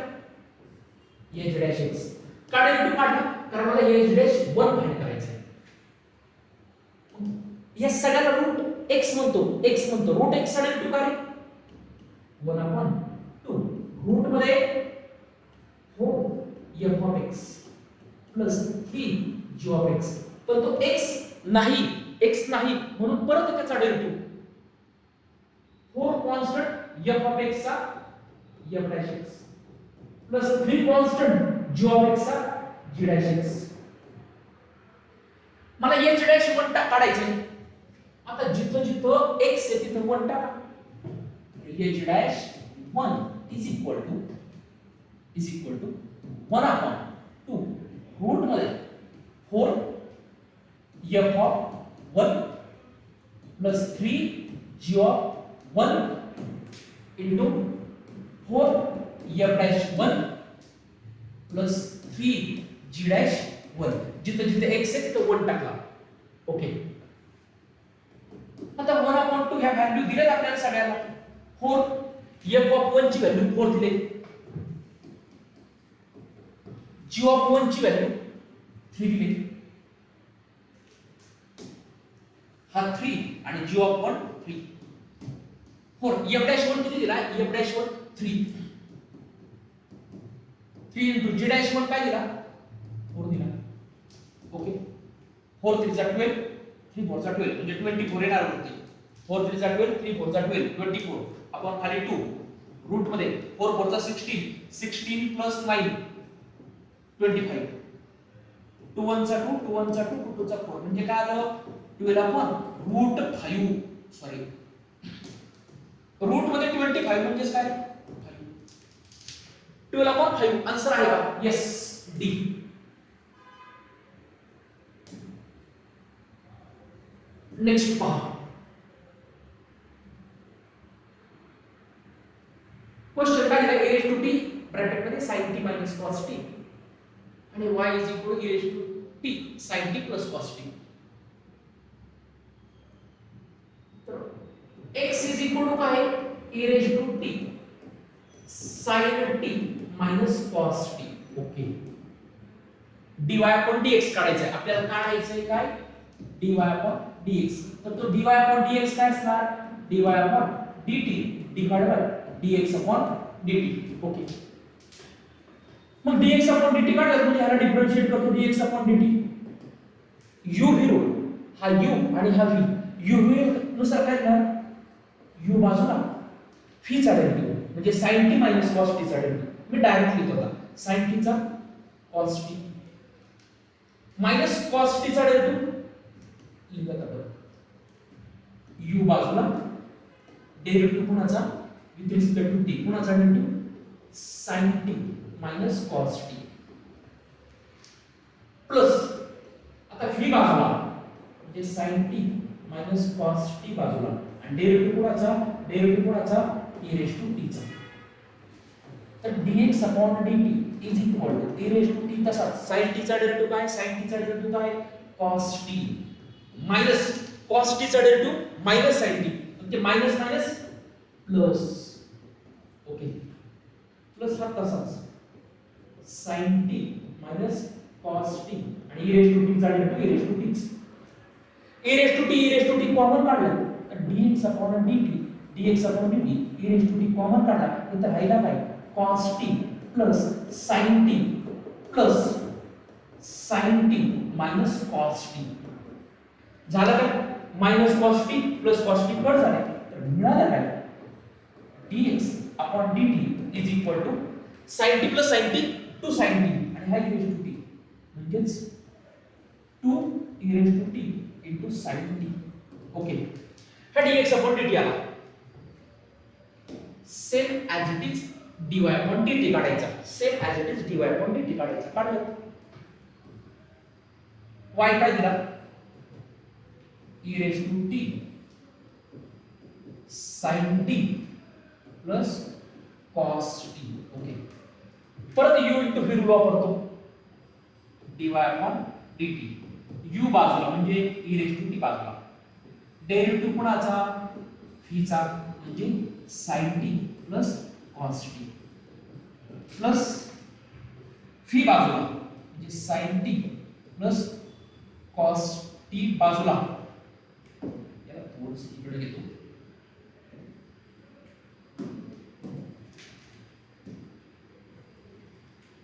A: h डॅश x का डेरिव्हेटिव्ह काढला? कारण मला h डॅश 1 फाइंड करायचं आहे. या सगळ्याला रूट x म्हणतो. रूट x चा डेरिव्हेटिव्ह काय? 1 अपॉन 2 रूट मध्ये 4 f of x plus 3 g of x. पण तो x नाही म्हणून परत त्याचा derivative 4 constant f of x चा f dash x plus 3 constant g of x चा g डॅश x. मला h डॅश 1 काढायचे. आता जिथं जिथं x आहे तिथं 1 टाका. h dash 1 is equal to is equal to 1/2 root मध्ये 4 f of 1 plus 3 g of 1 into 4 f dash 1 plus 3 g dash 1. जिथे जिथे x आहे तिथे 1 टाकला. ओके, आता 1/2 ह्या व्हॅल्यू दिलेत आपल्याला सगळ्याला. 4 f of 1 ची व्हॅल्यू 4 दिले, g of 1 ची व्हॅल्यू 3 दिली. हा 3 आणि g of 1 3. 4 f dash 1 किती दिला? f dash 1 3. 3 into g dash 1 काय दिला? 4 दिला. ओके, 4 3 चा 12, 3 4 चा 12 म्हणजे 24 येणार होते. 4 3 चा 12, 3 4 चा 12, 24 आपण खाली 2 रूट मध्ये 4 4 चा 16, 16 plus 9 25. 2 1 चा 2, 2 1 चा 2, 2 2 चा 4 म्हणजे काय आलं? 12 आपण रूट 5 सॉरी रूट मध्ये 25 म्हणजे काय? 12 अपॉन 5 आन्सर आहे का? Yes, D. नेक्स्ट पहा, क्वेश्चन काय दिला? a to t ब्रॅकेट मध्ये sin t minus cos t आणि y is equal to a to t sin t plus cos t. तर x is equal to काय? a raised to t sin t minus cos t. Okay, dy upon dx काढायचं आहे आपल्याला. काढायचं आहे काय? dy upon dx. तर तो dy upon dx काय असणार? dy upon dt divided by dx upon dt. Okay, मग dx upon dt काढलं म्हणजे ह्याला डिफरन्शिएट करतो. dx upon dt u v rule, हा u आणि हा v. u v नुसार काय करणार? u बाजूला v चा डेरिव्हेटिव्ह म्हणजे sin t minus cos t चा डेरिव्हेटिव्ह. मी डायरेक्ट लिहित होता sin t चा cos t minus cos t चा डेरिव्हेटिव्ह लिहित होता. u बाजूला डेरिव्हेटिव्ह कुणाचा? With respect to t. कुणाचा derivative? sin t minus cos t plus आता v बाजूला म्हणजे sin t minus cos t बाजूला आणि डेरिव्हेटिव्ह कुणाचा? डेरिव्हेटिव्ह कुणाचा? e raised to t चा. तर dx upon dt is equal to e raised to t तसाच sin t चा डेरिव्हेटिव्ह काय? sin t चा डेरिव्हेटिव्ह काय? cos t minus cos t चा डेरिव्हेटिव्ह minus sin t म्हणजे minus minus plus. Okay, plus हा तसाच sin t minus cos t आणि e raised to t चा derivative e raised to t. e raised to t e raised to t common काढलं तर dx upon dt dx upon dt e raised to t common काढला तर राहिला काय? cos t plus sin t plus sin t minus cos t. झालं काय? Minus cos t plus cos t cut झाले तर मिळालं काय? dx upon dt is equal to sin t plus sin t to sin t आणि हा e raised to t म्हणजेच 2 e raised to t into sin t. Okay, हा dx upon dt आला. Same as it is dy upon dt काढायचा. Same as it is dy upon dt काढायचा. काढलं y काय दिला? e raised to t sin t plus cos t. Okay, परत u into v rule वापरतो. dy upon dt u बाजूला म्हणजे e raised to t बाजूला डेरिव्हेटिव्ह कुणाचा? v चा म्हणजे sin t plus cos t plus v बाजूला म्हणजे sin t plus cos t बाजूला. याला थोडंसं इकडे घेतो.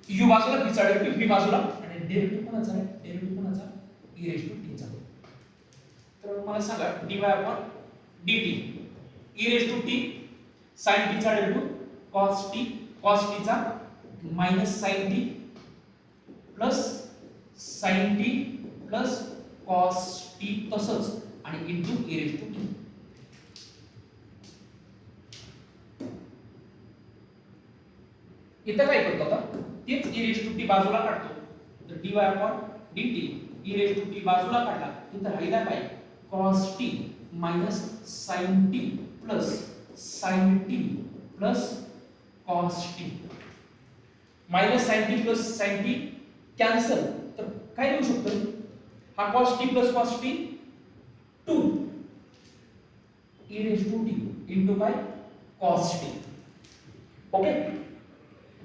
A: u बाजूला v चा डेरिव्हेटिव्ह v बाजूला आणि डेरिव्हेटिव्ह कोणाचा आहे? डेरिव्हेटिव्ह कोणाचा? e raised to t चा. तर मला सांगा dy upon dt e raised to t sin t चा डेरिव्हेटिव्ह cos t चा minus sin t plus sin t plus cos t तसंच आणि into e raised to t. इथं काय करतो आता तेच e रेज टू टी बाजूला काढतो, तर dy upon dt e raise to t बाजूला काढला इथं राहिला काय cos t minus sin t plus sin t plus cos t minus sin t plus sin t cancel, तर काय लिहू शकतो हा cos t plus cos t 2 e raise to t into काय cos t. ओके,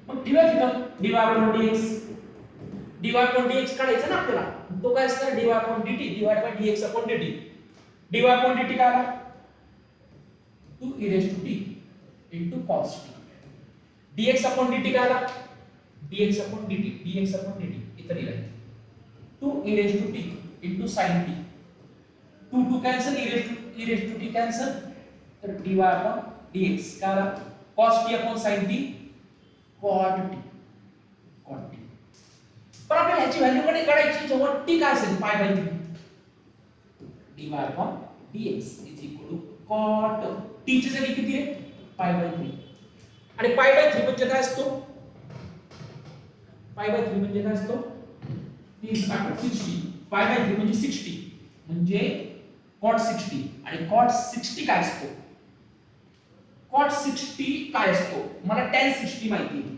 A: मग dy तिथं dy upon dx dy upon dx काढायचं ना आपल्याला, तो काय असणार dy upon dt divide by dx upon dt. dy upon dt काय आला 2 e raise to t into cos t. dx upon dt काय आला dx अपॉन dt इथं लिहिलंय 2 e raise to t into sin t. 2 2 cancel e raise to t cancel, तर dy upon dx काय आला cos t upon sin t cot t. पण आपल्याला ह्याची व्हॅल्यू कडे काढायची जेव्हा t काय असेल pi by 3 dy upon dx is equal to cot t ची जागी किती आहे पाय बाय 3, आणि पाय बाय 3 म्हणजे काय असतो पाय बाय 3 म्हणजे काय असतो 30 60 पाय बाय 3 म्हणजे 60 म्हणजे cot 60, आणि cot 60 काय असतो cot 60 काय असतो मला tan 60 माहिती आहे,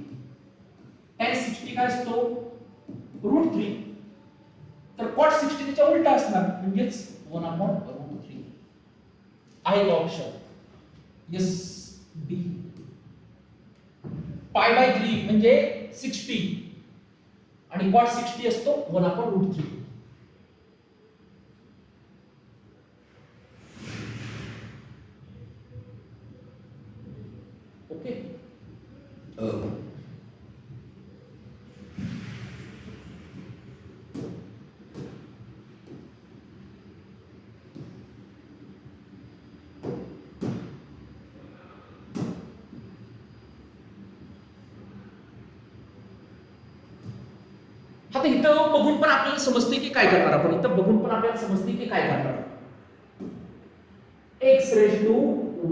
A: tan 60 काय असतो √3, तर cot 60 त्याच्या उलटा असणार म्हणजेच 1/√3 आहे का ऑप्शन यस बी. पाय बाय 3 म्हणजे 60 आणि cot 60 असतो 1/√3. ओके, आता इथं बघून पण आपल्याला समजते की काय करणार आपण, इथं बघून पण आपल्याला समजते की काय करणार x raise to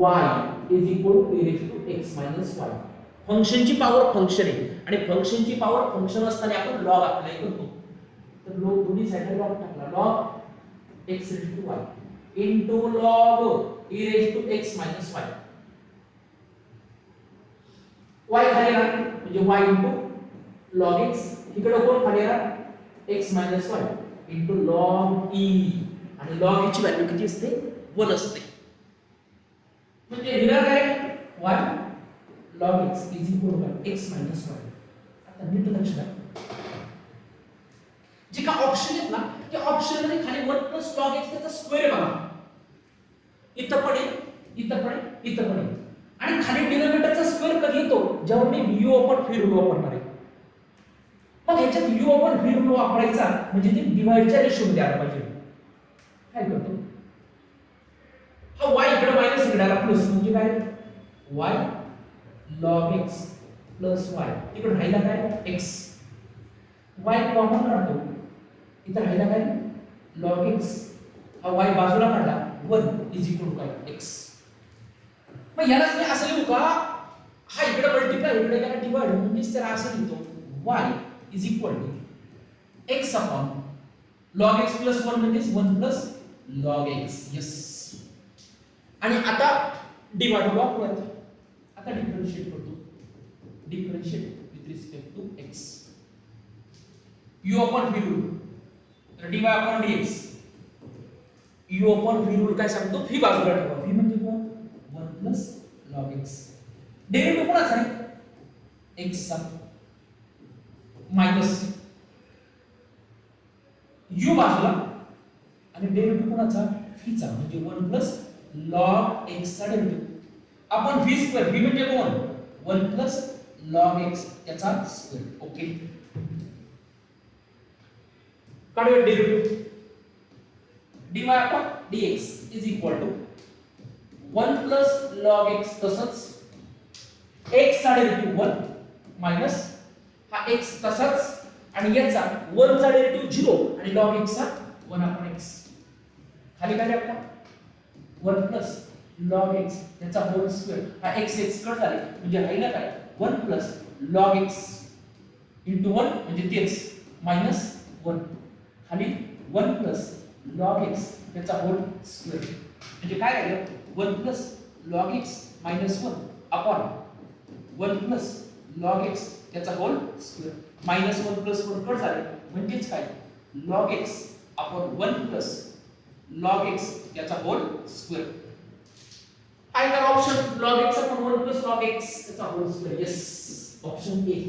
A: y is equal to e raise to x minus y. फंक्शनची पॉवर फंक्शन आहे आणि फंक्शनची पॉवर फंक्शन असताना आपण लॉग अप्लाय करतो, तर लॉग दोन्ही साइडला लॉग टाकला log x raise to y into log e raise to x minus y. y खाली राहणार म्हणजे y इनटू log x, इकडे कोण खाली राहणार x minus y into log e, आणि log e ची व्हॅल्यू किती असते 1 असते, म्हणजे हिरा काय y log x is equal to x minus y. आता नीट लक्ष द्या, जे का ऑप्शन आहेत ना त्या ऑप्शन मध्ये खाली 1 प्लस log x त्याचा स्क्वेअर आहे बघा, इथं पण आहे इथं पण आहे इथं पण आहे, आणि खाली डिनोमिनेटरचा स्क्वेअर कधी येतो जेव्हा मी u ओपन व्ही रूल वापरणार आहे. मग ह्याच्यात u ओपन व्ही रूल वापरायचा म्हणजे ते डिवाइडच्या रेशोमध्ये आला पाहिजे. काय करतो हा y इकडे मायनस इकडे आला प्लस म्हणजे काय y log x plus y, इकडे राहिला काय x, y कॉमन काढतो इथं राहिला काय log x, हा y बाजूला काढला 1 इज इक्वल टू काय x. मग यालाच मी असं लिहू का हा इकडे मल्टिप्लाय इकडे याला डिवाइड म्हणजे त्याला असं लिहितो y is equal to x upon log x plus 1 म्हणजे 1 प्लस log x. यस, आणि आता डिवाइड वापरूयात, आता डिफरन्शिएट करतो, differentiate with respect to x u upon v rule, तर dy upon dx u upon v rule काय सांगतो v बाजूला ठेवा, v म्हणजे कोण 1 प्लस log x. डेरिव्हेटिव्ह कोणाचा आहे x चा मायनस u बाजूला, आणि डेरिव्हेटिव्ह कोणाचा v चा म्हणजे 1 प्लस log x चा डेरिव्हेटिव्ह आपण v स्क्वेअर, v म्हणजे कोण 1 प्लस log x त्याचा स्क्वेअर. ओके, काढूया derivative dy upon dx is equal to 1 plus log x तसंच x चा डेरिव्हेटिव्ह 1 मायनस हा x तसाच, आणि याचा 1 चा डेरिव्हेटिव्ह 0 आणि log x चा 1 अपॉन x. खाली काय आपला 1 प्लस log x त्याचा होल स्क्वेअर, हा x x कट झाले म्हणजे राहिला काय 1 प्लस लॉग एक्स इंटू 1 म्हणजे तेच मायनस 1 खाली 1 प्लस लॉग एक्स त्याचा होल स्क्वेअर म्हणजे काय राहिलं 1 plus log x minus 1 upon 1 plus log x त्याचा whole square minus 1 plus 1 cut झाले म्हणजेच काय log x upon 1 plus log x त्याचा होल स्क्वेअर आहे का option log x upon 1 plus log x त्याचा whole square yes option A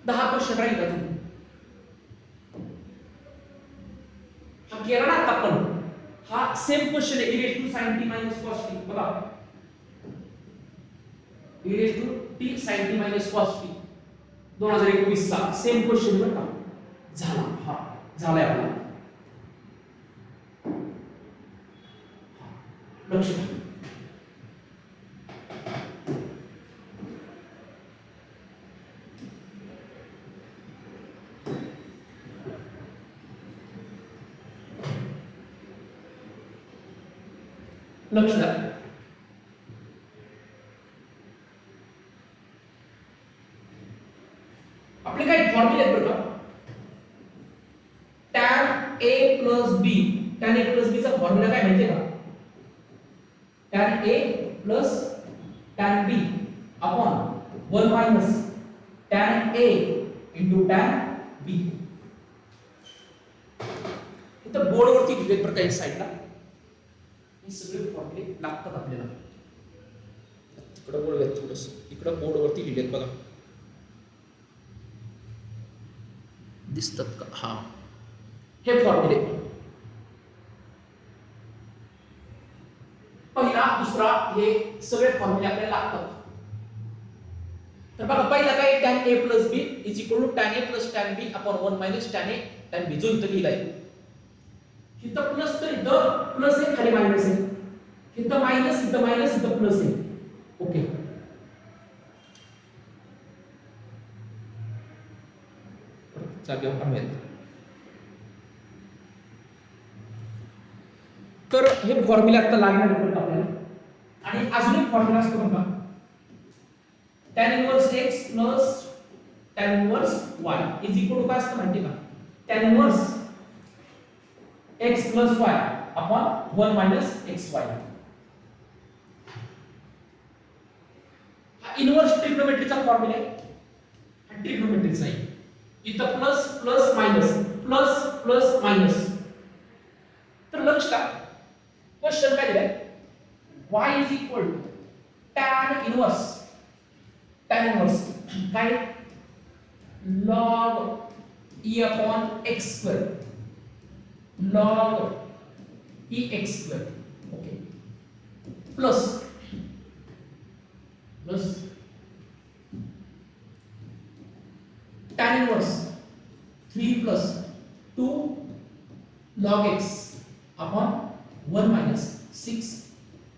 A: 10 question राहील अजून हा केला ना आपण हा सेम क्वेश्चन आहे e raised to sin t minus cos t बघा e raised to t sin t minus cos t 2021 चा सेम क्वेश्चन बघा झाला हा झालाय आपला लक्ष द्या लक्ष द्या आपले काही फॉर्म्युले आहेत बरं का tan a plus b tan a plus b चा फॉर्म्युला काय माहितीये का tan a plus tan b upon 1 minus tan a into tan b इथं बोर्ड वरती दिलेत बरं काही साइडला हे सगळे फॉर्म्युले लागतात आपल्याला तिकडे बोर्ड आहे थोडस इकडे बोर्ड वरती लिहिलेत बघा दिसतात का हा हे फॉर्म्युले पहिला दुसरा हे सगळे फॉर्म्युले आपल्याला लागतात तर बघा पहिला काय tan a plus b is equal to tan a plus tan b upon 1 minus tan a tan b जो इथं लिहिलाय इथं प्लस तर इथं प्लस आहे खाली मायनस आहे इथं मायनस इथं प्लस आहे ओके जागेवर आणूयात तर हे फॉर्म्युला आता लागणार आहे आपल्याला आणि अजून एक फॉर्म्युला असतो बघा tan inverse x plus tan inverse y is equal to काय असतं माहिती का tan inverse x plus y upon 1 minus xy हा इनवर्स ट्रिग्नोमेट्रीचा फॉर्म्युला आहे हा ट्रिग्नोमेट्रीचा आहे इथं plus plus minus plus plus minus तर लक्ष का क्वेश्चन काय दिलाय y is equal to tan inverse काय log e upon x square log ex square okay plus tan inverse 3 plus 2 log x upon 1 minus 6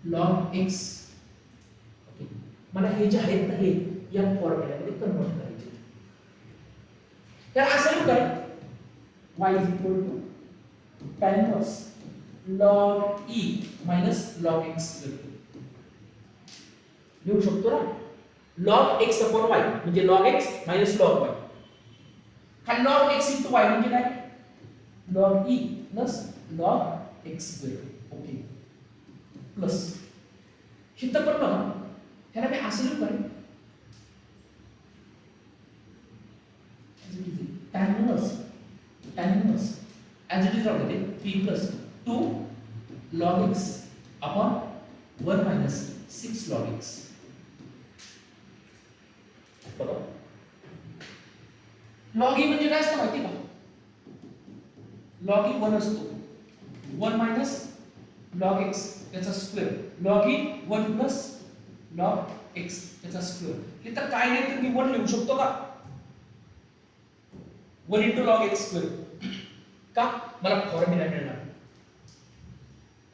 A: log x okay मला हे जे आहेत ना हे या फॉर्म्युल्यामध्ये कन्वर्ट करायचे तर असं काय y is equal to tan inverse log e minus log x square लिहू शकतो ना log x upon y म्हणजे log x minus log y खाली log x into y म्हणजे काय log e plus log x square okay plus हिथं पण बघा ह्याला मी असं लिहू काय tan inverse as it is already 3 plus 2 log x upon 1 minus 6 log x बघा log e म्हणजे काय असतं माहिती का log e 1 असतो 1 minus log x त्याचा square log e 1 plus log x त्याचा स्क्वेअर इथं काय नाही तर मी 1 लिहू शकतो का 1 into log x square का मला फॉर्म्युला मिळणार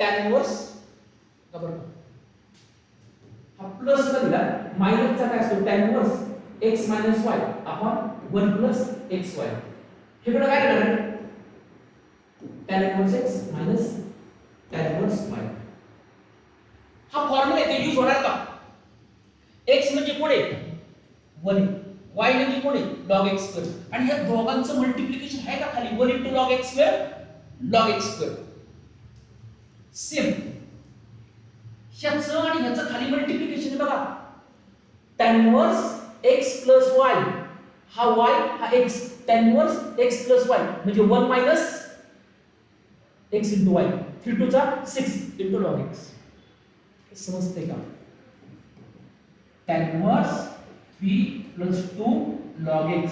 A: tan इनवर्स का बरोबर हा प्लस चा दिला मायनस चा काय असतो tan inverse x y upon 1 plus xy हे कडे काय करणार tan inverse x minus tan inverse y. हा फॉर्म्युला इथे यूज होणार का? x म्हणजे कोण आहे 1 y म्हणजे कोण आहे log x स्क्वेअर आणि या दोघांचं मल्टिप्लिकेशन आहे का खाली 1 * log x square log x square same ह्याचं आणि ह्याचं खाली मल्टिप्लिकेशन आहे बघा tan इनवर्स x + y हा y हा x tan inverse x + y म्हणजे 1 - x * y 3 * 6 * log x समजते का tan इनवर्स 3 + 2 log x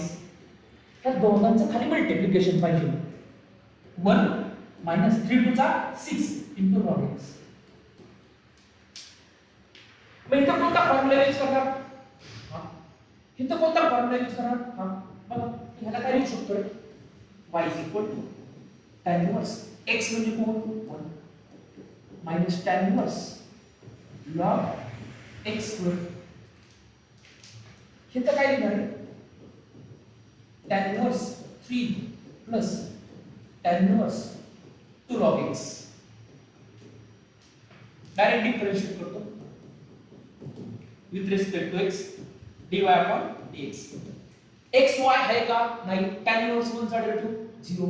A: या दोघांचं खाली मल्टिप्लिकेशन पाहिजे 1 - 3 * 6 * log x मग इथं कोणता फॉर्म्युला यूज करणार इथं कोणता फॉर्म्युला यूज करणार बघा ह्याला काय लिहू शकतो y = tan इनवर्स x म्हणजे कोण 1 - tan inverse log x square इथं काय लिहिणार आहे tan inverse 3 + tan inverse 2 log x direct differentiate करतो with respect to x dy/dx x y आहे का नाही tan इनवर्स 1 चा डेरिव्हेटिव्ह 0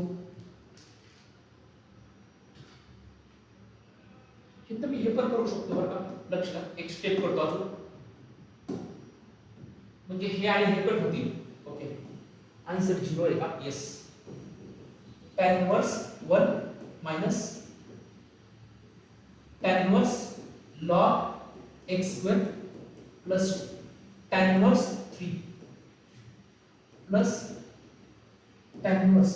A: इथं मी हे पण करू शकतो बरं का लक्षात एक स्टेप करतो अजून म्हणजे हे आणि हे कट होतील ओके आन्सर 0 आहे का yes tan inverse 1 minus tan inverse log x square plus tan inverse 3 plus tan inverse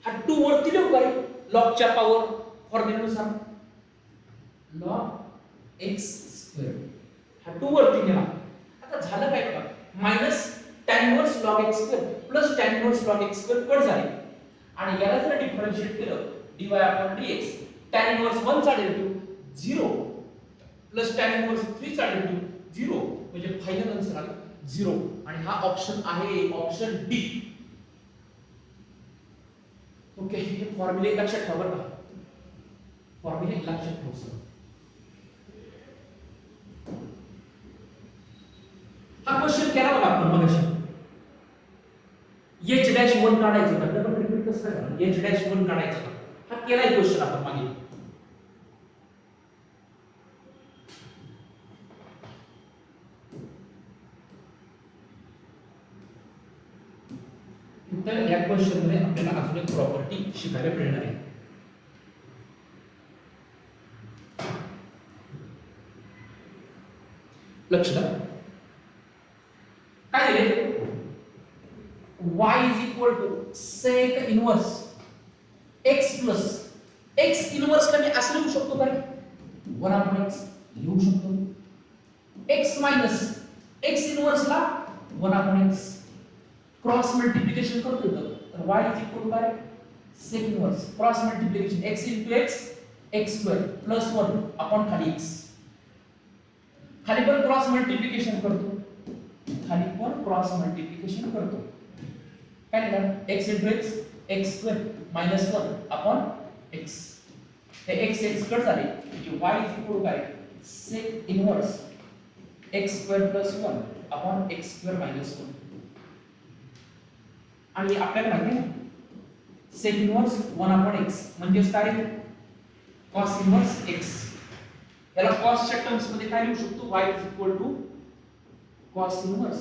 A: हा 2 वरती लिहू काय log च्या पॉवर फॉर्म्युल्यानुसार log x स्क्वेअर हा 2 वरती गेला आता झालं काय बघा minus tan inverse log x square plus tan inverse log x square cut झाले आणि याला जर डिफरन्शिएट केलं dy/dx tan इनवर्स 1 चा डेरिव्हेटिव्ह 0 प्लस tan इनवर्स 3 चा डेरिव्हेटिव्ह 0 म्हणजे फायनल आन्सर आला 0 आणि हा ऑप्शन आहे ऑप्शन डी ओके हे फॉर्म्युले लक्षात ठेवा बरं का फॉर्म्युले लक्षात ठेवा सर हा क्वेश्चन केला बघा आपण मगाशी h-1 काढायचं का डबल रिपीट कसं करणार h-1 काढायचं का हा केलाय क्वेश्चन आपण मागे तर या क्वेश्चन मध्ये आपल्याला अजून एक प्रॉपर्टी शिकायला मिळणार आहे लक्ष द्या काय दिले y = sec inverse x plus x inverse ला मी असं लिहू शकतो का 1/x लिहू शकतो x मायनस x इनवर्स ला 1/x क्रॉस मल्टिप्लिकेशन करतो तर y काय sec inverse cross multiplication x * x x square plus 1 upon खाली x खाली पण क्रॉस मल्टिप्लिकेशन करतो खाली पण क्रॉस मल्टिप्लिकेशन करतो काय लिहिणार x * x x square minus 1 upon x हे x x कट झाले म्हणजे y काय sec inverse x square plus 1 upon x square minus 1 आणि आपल्याला माहिती आहे sec इनवर्स 1/x म्हणजे काय cos इनवर्स x याला cos च्या टर्म्स मध्ये काय लिहू शकतो y cos inverse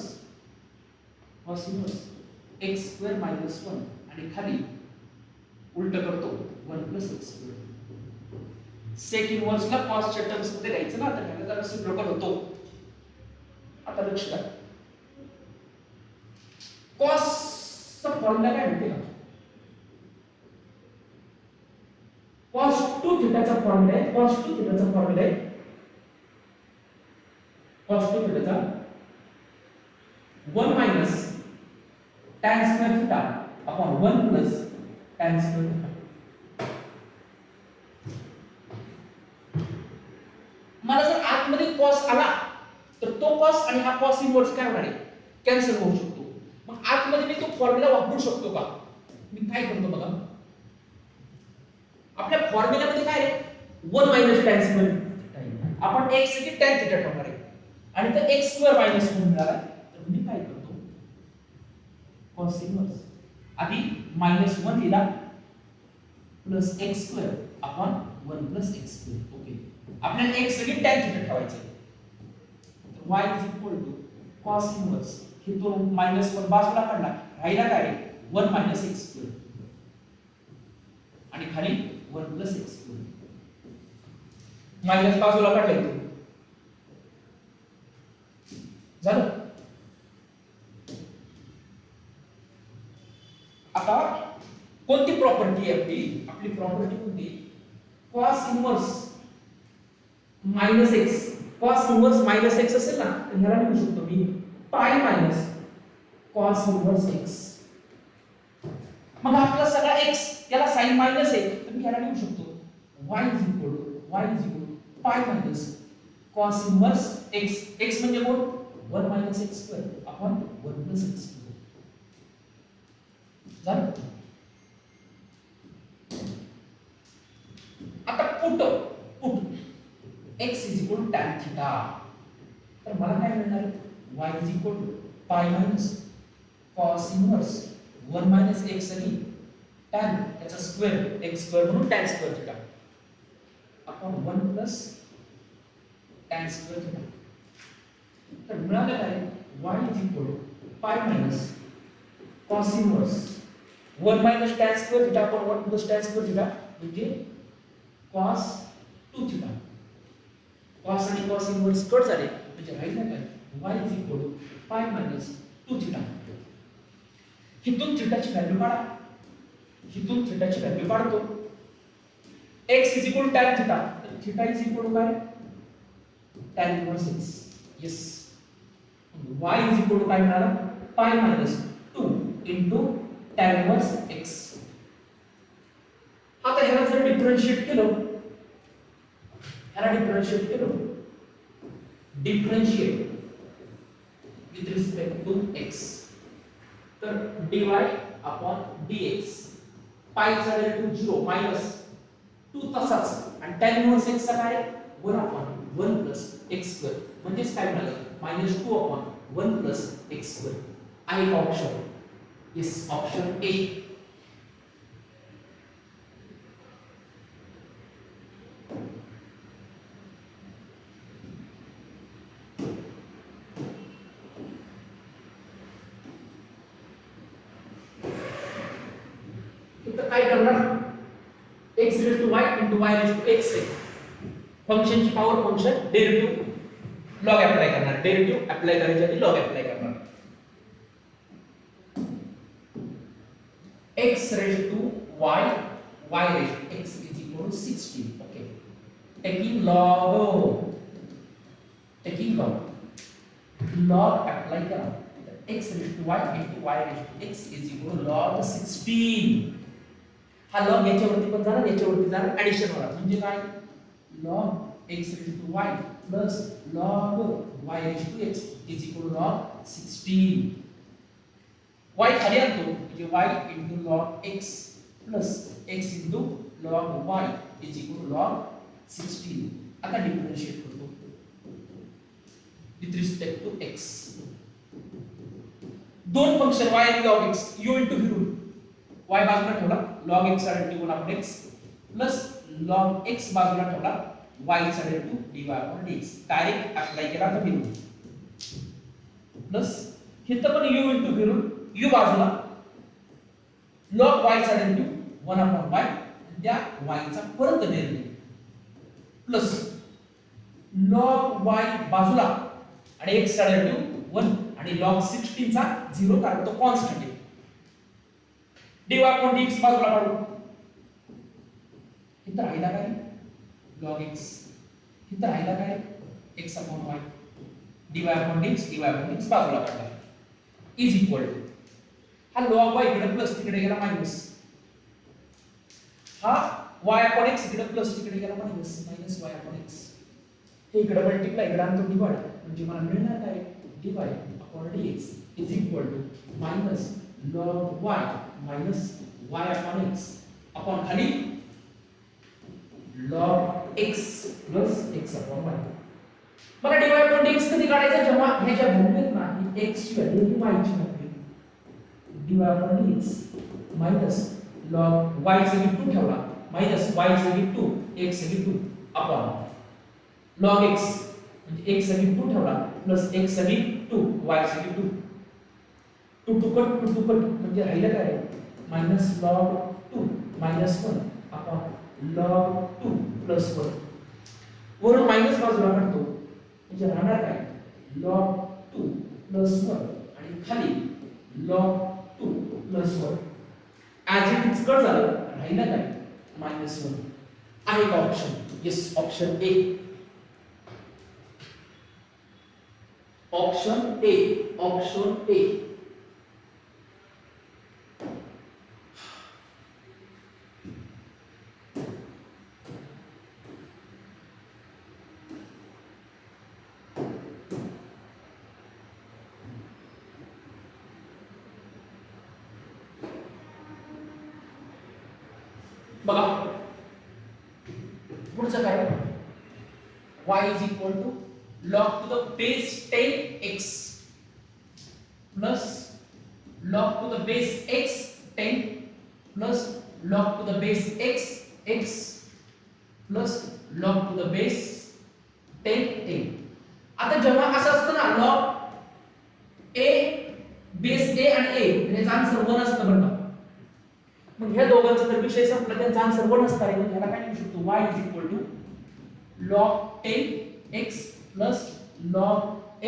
A: x square minus 1 आणि खाली उलट करतो 1 + x स्क्वेअर sec इनवर्स ला cos च्या टर्म्स मध्ये लिहायचं ना तर ह्याला जरा सिम्पल होतो आता लक्ष द्या cos चा फॉर्म्युला काय माहिती का cos 2 थीटाचा फॉर्म्युला आहे cos 2 थीटाचा फॉर्म्युला आहे cos 2 थीटाचा 1 minus tan square theta upon 1 plus tan square theta मला जर आतमध्ये cos आला तर तो cos आणि हा cos इनवर्स काय होणार आहे कॅन्सल होऊ शकतो मग आतमध्ये मी तो फॉर्म्युला वापरू शकतो का मी काय करतो बघा आपल्या फॉर्म्युला मध्ये काय आहे 1 मायनस टॅन स्क्वेअर थिटा येईल. आपण x साठी टॅन थिटा ठेवणार आहे आणि तर x स्क्वेअर मायनस 1 मिळाला. तर मी काय करतो cos इनवर्स आधी -1 लिहिला plus x square upon 1 plus x square. Okay, आपल्याला x साठी टॅन थिटा ठेवायचे आहे. तर y is equal to cos inverse हे तो -1 बाजूला काढला, राहिला काय 1 मायनस x स्क्वेअर आणि खाली 1 प्लस x स्क्वेअर. मायनस बाजूला काढला इथे झालं. आता कोणती प्रॉपर्टी आहे आपली? आपली प्रॉपर्टी कोणती? cos inverse minus x. cos inverse minus x असेल ना तर ह्याला लिहू शकतो मी pi minus cos inverse x. मग आपला सगळा x त्याला साइन मायनस आहे तर मी ह्याला लिहू शकतो y is equal pi minus cos inverse x. x म्हणजे कोण? 1 minus x square upon 1 plus x square. झालं. आता put x is equal tan theta. तर मला काय मिळणार? y is equal pi minus cos inverse 1 minus x आणि tan याचा स्क्वेअर x स्क्वेअर म्हणून tan square theta upon 1 plus tan square theta. तर मिळालं काय? y is equal pi minus cos inverse 1 minus tan square theta upon 1 plus tan square theta म्हणजे cos 2 थीटा. cos आणि cos inverse cut झाले म्हणजे राहिलं काय? y is equal pi minus 2 theta. हिथून थीटाची व्हॅल्यू काढा. हिथून थीटाची व्हॅल्यू काढतो. x is equal tan theta. तर थीटा इज इक्वल काय? tan inverse x. Yes. y is equal काय मिळाला? Pi minus 2 into tan inverse x. आता ह्याला जर डिफरन्शिएट केलं, differentiate with respect to x तर dy अपॉन dx पाय चा व्हॅल्यू 0 मायनस 2 तसाच आणि tan इनवर्स x चा काय 1 अपॉन 1 प्लस x स्क्वेअर म्हणजे काय मिळालं -2 अपॉन 1 प्लस x स्क्वेअर. आहे ऑप्शन. Yes, option A. काय करणार? x raise to y into y raise to x आहे. फंक्शनची power function derivative log apply करणार. डेरिव्हेटिव्ह अप्लाय करायच्या आधी लॉग अप्लाय करणार. x raise to y raise to x is equal to 16. Okay, taking log log apply करा. x raise to y into y raise to x is equal to log 16. हा log याच्यावरती पण जाणार, याच्यावरती जाणार, addition होणार म्हणजे काय? log x raised to y plus log y raised to x is equal to log 16. y खाली आणतो म्हणजे y into log x plus x into log y is equal to log 16. आता डिफरन्शिएट करतो with respect to x. दोन function y आणि log x u into v rule y बाजूला ठेवला log x चा derivative 1 upon x plus log x बाजूला ठेवला y चा derivative dy upon dx. Direct apply केला तर v रूल प्लस इथं पण u into v rule u बाजूला log y चा डेरिव्हेटिव्ह 1 अपॉन y त्या y चा परत डेरिव्हेटिव्ह प्लस log y बाजूला आणि x चा डेरिव्हेटिव्ह 1 आणि log 16 चा 0 कारण तो कॉन्स्टंट आहे. dy अपॉन dx बाजूला काढू. इथं राहिला काय log x, इथं राहिला काय x upon y. dy upon dx बाजूला काढला इज इक्वल टू हा log y इकडे प्लस तिकडे गेला मायनस, हा y अपॉन x इकडे प्लस तिकडे गेला मायनस y अपॉन x. हे इकडे मल्टिप्लाय इकडे आणतो डिवाइड म्हणजे मला मिळणार काय dy upon dx is equal to minus log y minus y upon x upon खाली log x plus x upon y. मला dy अपॉन dx कधी काढायचं जेव्हा हे ज्या व्हॅल्यू आहेत ना ही x ची व्हॅल्यू ही y ची value dy upon dx minus log y ची व्हॅल्यू 2 ठेवला मायनस y ची व्हॅल्यू 2 x ची व्हॅल्यू 2 अपॉन log x म्हणजे x ची व्हॅल्यू 2 ठेवला प्लस x ची व्हॅल्यू 2 y ची व्हॅल्यू 2 2 टू कट म्हणजे राहिलं काय minus log 2 minus 1 upon log 2 plus 1 वरून मायनस बाजूला काढतो म्हणजे राहणार काय log 2 प्लस 1 आणि खाली log 2 plus 1 as it is cut झालं राहिलं काय मायनस 1 आहे का option yes option A option A option A बघा पुढचं काय y is equal to log to the base 10x plus log to the base x 10 plus log to the base x x plus log to the base 10 आता जेव्हा असं असतं ना log a base a आणि a याचा answer 1 असतं बरं का मग ह्या दोघांचा जर विषय संपला त्यांचा आन्सर 1 असणार आहे मग ह्याला काय लिहू शकतो y is equal to log 10x plus log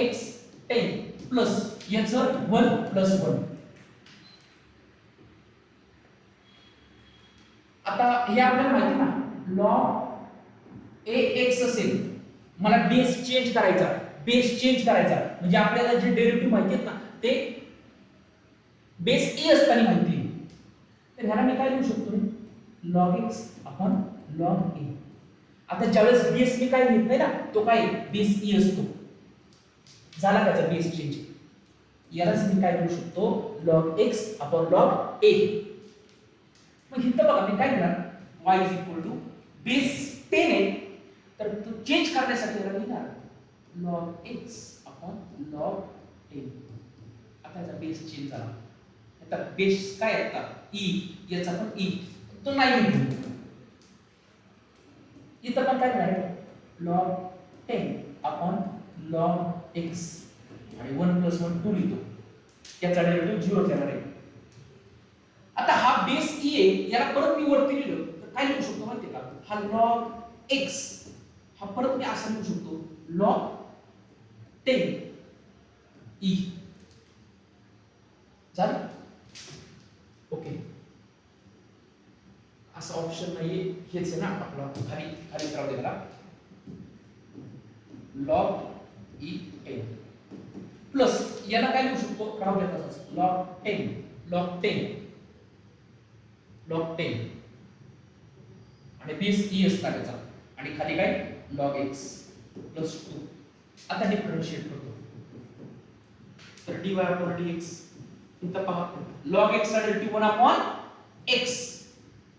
A: x 10 plus याचं 1 plus 1 आता हे आपल्याला माहिती ना log ax असेल मला बेस चेंज करायचा म्हणजे आपल्याला जे डेरिव्हेटिव्ह माहिती आहेत ना ते बेस a असताना माहिती आहे तर ह्याला मी काय लिहू शकतो log x upon log a आता ज्यावेळेस बेस मी काय लिहित नाही ना तो काय बेस e असतो झाला त्याचा बेस चेंज यालाच मी काय लिहू शकतो log x upon log a मग इथं बघा मी काय लिहिणार y is equal to base 10 आहे तर तो चेंज करण्यासाठी याला लिहिणार log x upon log a आता याचा बेस चेंज झाला आता बेस काय आहे आता e याचा पण e तो नाही लिहितो इथं पण काय मिळालं log 10 अपॉन log x आणि 1 plus 1 2 लिहितो याचा डेरिव्हेटिव्ह 0 येणार आहे आता हा बेस e आहे याला परत मी वरती लिहिलं तर काय लिहू शकतो माहिती का हा log x हा परत मी असा लिहू शकतो log 10 e झालं ओके असा ऑप्शन नाहीये हेच आहे ना आपला खाली खाली राहू दे त्याला log e 10 प्लस याला काय लिहू शकतो राहू दे तसंच log 10 आणि बेस e असणार याचा आणि खाली काय log x प्लस 2 आता डिफरन्शिएट करतो तर dy upon dx इथं पहा log x चा डेरिव्हेटिव्ह 1 upon x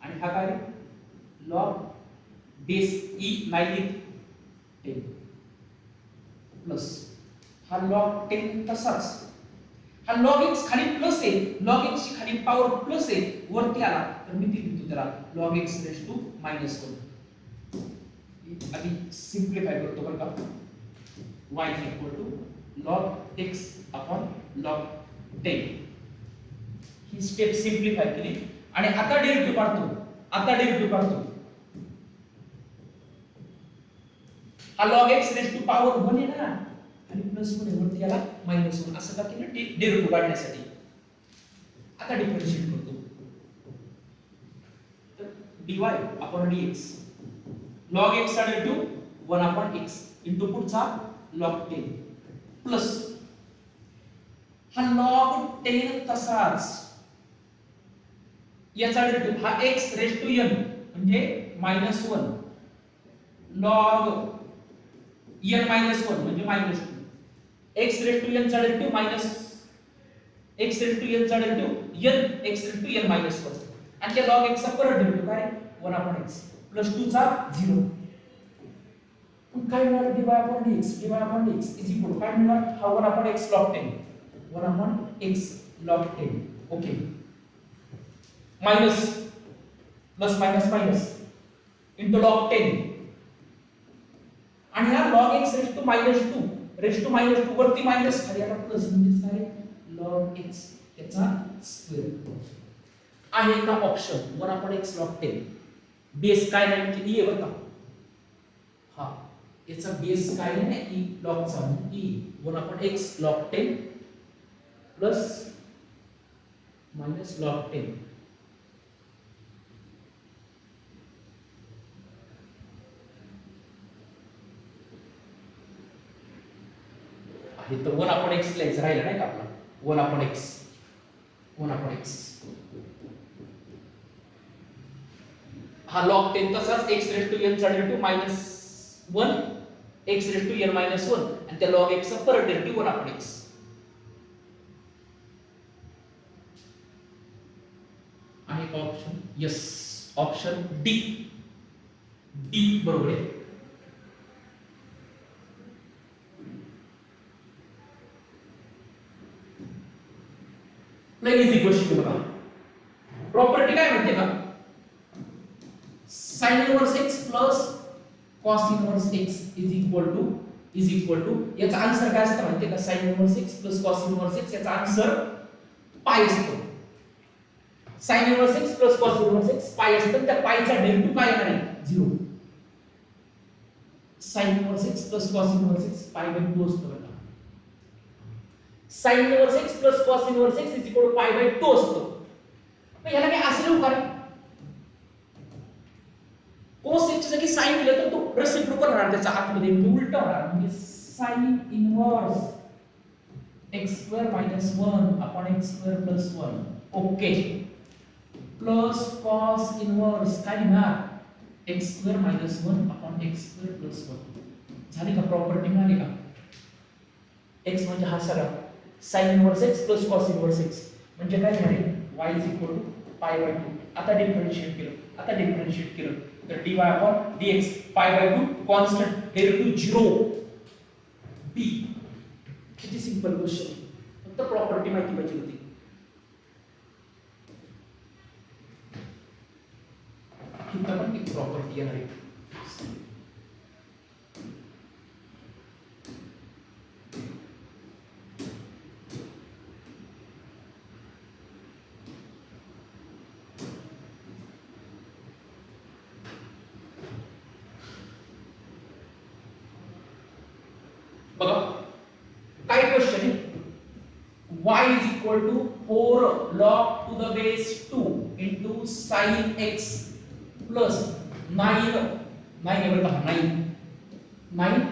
A: आणि हा काय log बेस e नाही 10 प्लस हा log 10 तसाच हा log x खाली प्लस आहे log x ची खाली पॉवर प्लस आहे वरती आला तर मी ती लिहितो त्याला log x रेज टू -1 आधी सिम्प्लिफाय करतो बरं का y is equal to log x upon log 10 ही स्टेप सिम्प्लिफाय केली आणि आता डेरिव्हेटिव्ह काढतो हा log x raise to power 1 आहे ना आणि प्लस 1 वरती याला -1 असं का केलं डेरिव्हेटिव्ह काढण्यासाठी आता डिफरन्शिएट करतो तर dy upon dx log x चा डेरिव्हेटिव्ह 1 upon x इनटू पुढचा log 10 प्लस हा log 10 तसाच याचा डेरिव्हेटिव्ह हा x रेज टू n म्हणजे -1 log n -1 म्हणजे -2 x रेज टू n चा derivative x raise to n चा derivative n x raise to n -1 आणि त्या log x चा परत डेरिव्हेटिव्ह काय 1 upon x प्लस 2 चा 0 पण काय मिळालं dy upon dx is equal काय मिळणार हा 1 upon x log 10 1 upon x log 10 okay minus plus minus minus into log 10 आणि हा log x रेज टू -2 वरती मायनस खाली आता प्लस म्हणजे काय log x याचा स्क्वेअर आहे का option 1 upon x log 10 base काय नाही म्हणजे e बरं का हा याचा बेस काय नाही e log चा e 1 upon x log 10 plus minus log 10 आहे तर 1 upon x लिहायचं राहिलं नाही का आपला 1 upon x हा log 10 तसाच x raised to n चा derivative -1 x raised to n -1 आणि त्या log x चा परत डेरिव्हेटिव्ह 1 upon x आहे का ऑप्शन यस ऑप्शन डी बरोबर आहे लई इझी क्वेश्चन बघा प्रॉपर्टी काय म्हणते का sin inverse x plus cos inverse x is equal to याचा आन्सर काय असतं माहितीये का sin inverse x plus cos inverse x याचा आन्सर पाय असतो sin inverse x plus cos inverse x pi असतं त्या पायचा डेरिव्हेटिव्ह काय येणार आहे 0 sin inverse x plus cos inverse x pi by 2 असतो बघा sin inverse x plus cos inverse x is equal to pi by 2 असतो मग याला काय असं लिहू का cos x च्या जागी sin दिलं तर तो रेसिप्रोकल होणार त्याचा आतमध्ये उलट होणार म्हणजे sin inverse x² - 1 upon x² + 1 okay plus cos inverse काय लिहिणार x² - 1 upon x² + 1 झाली का प्रॉपर्टी मिळाली का x म्हणजे हा सगळा sin inverse x plus cos inverse x म्हणजे काय झाले y π/2 आता डिफरन्शिएट केलं तर dy upon dx π/2 constant derivative 0 b किती सिंपल क्वेश्चन फक्त प्रॉपर्टी माहिती पाहिजे होती किती पण एक प्रॉपर्टी येणार आहे बघा काय क्वेश्चन आहे y is equal to 4 log to the base 2 into sin x plus 9 9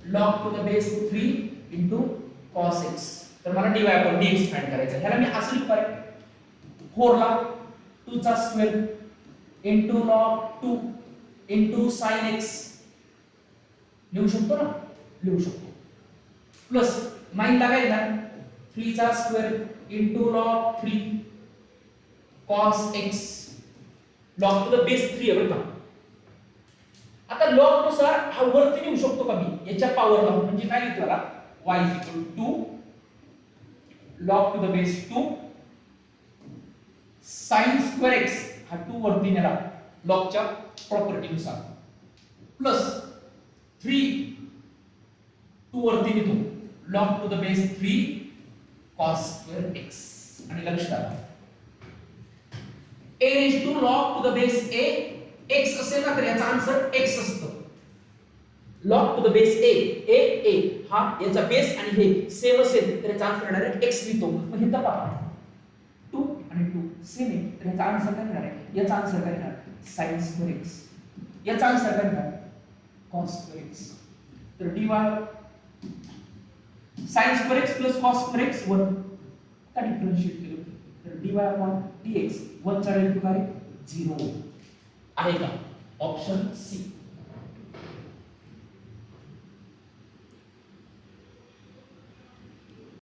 A: log to the base 3 into cos x तर मला dy upon dx फाइंड करायचं ह्याला मी असं लिहू काय 4 ला 2 चा square into log 2 into sin x लिहू शकतो ना लिहू शकतो प्लस 9 लागायला 3 चा square into log 3 cos x log to the base 3 आहे बरं का आता log नुसार हा वरती लिहू शकतो का मी याच्या पॉवरला म्हणजे काय लिहितो याला y is equal to 2 log to the base 2 sin square x हा 2 वरती नेला log च्या प्रॉपर्टी नुसार प्लस 3 2 वरती नेतो log to the base 3 cos square x आणि लक्ष द्या a raised to log to the base a x असेल ना तर याचा आन्सर x असतो log to the base a हा याचा बेस आणि हे सेम असेल तर याचा आन्सर डायरेक्ट x लिहितो मग हे तपा 2 आणि 2 सेम आहे तर याचा आन्सर काय येणार आहे याचा आन्सर काय येणार sin square x याचा आन्सर काय येणार cos square x तर dy sin square x plus cos square x 1 का डिफरन्शिएट केलं तर dy upon dx 1 चा डेरिव्हेटिव्ह काय 0 आहे का ऑप्शन सी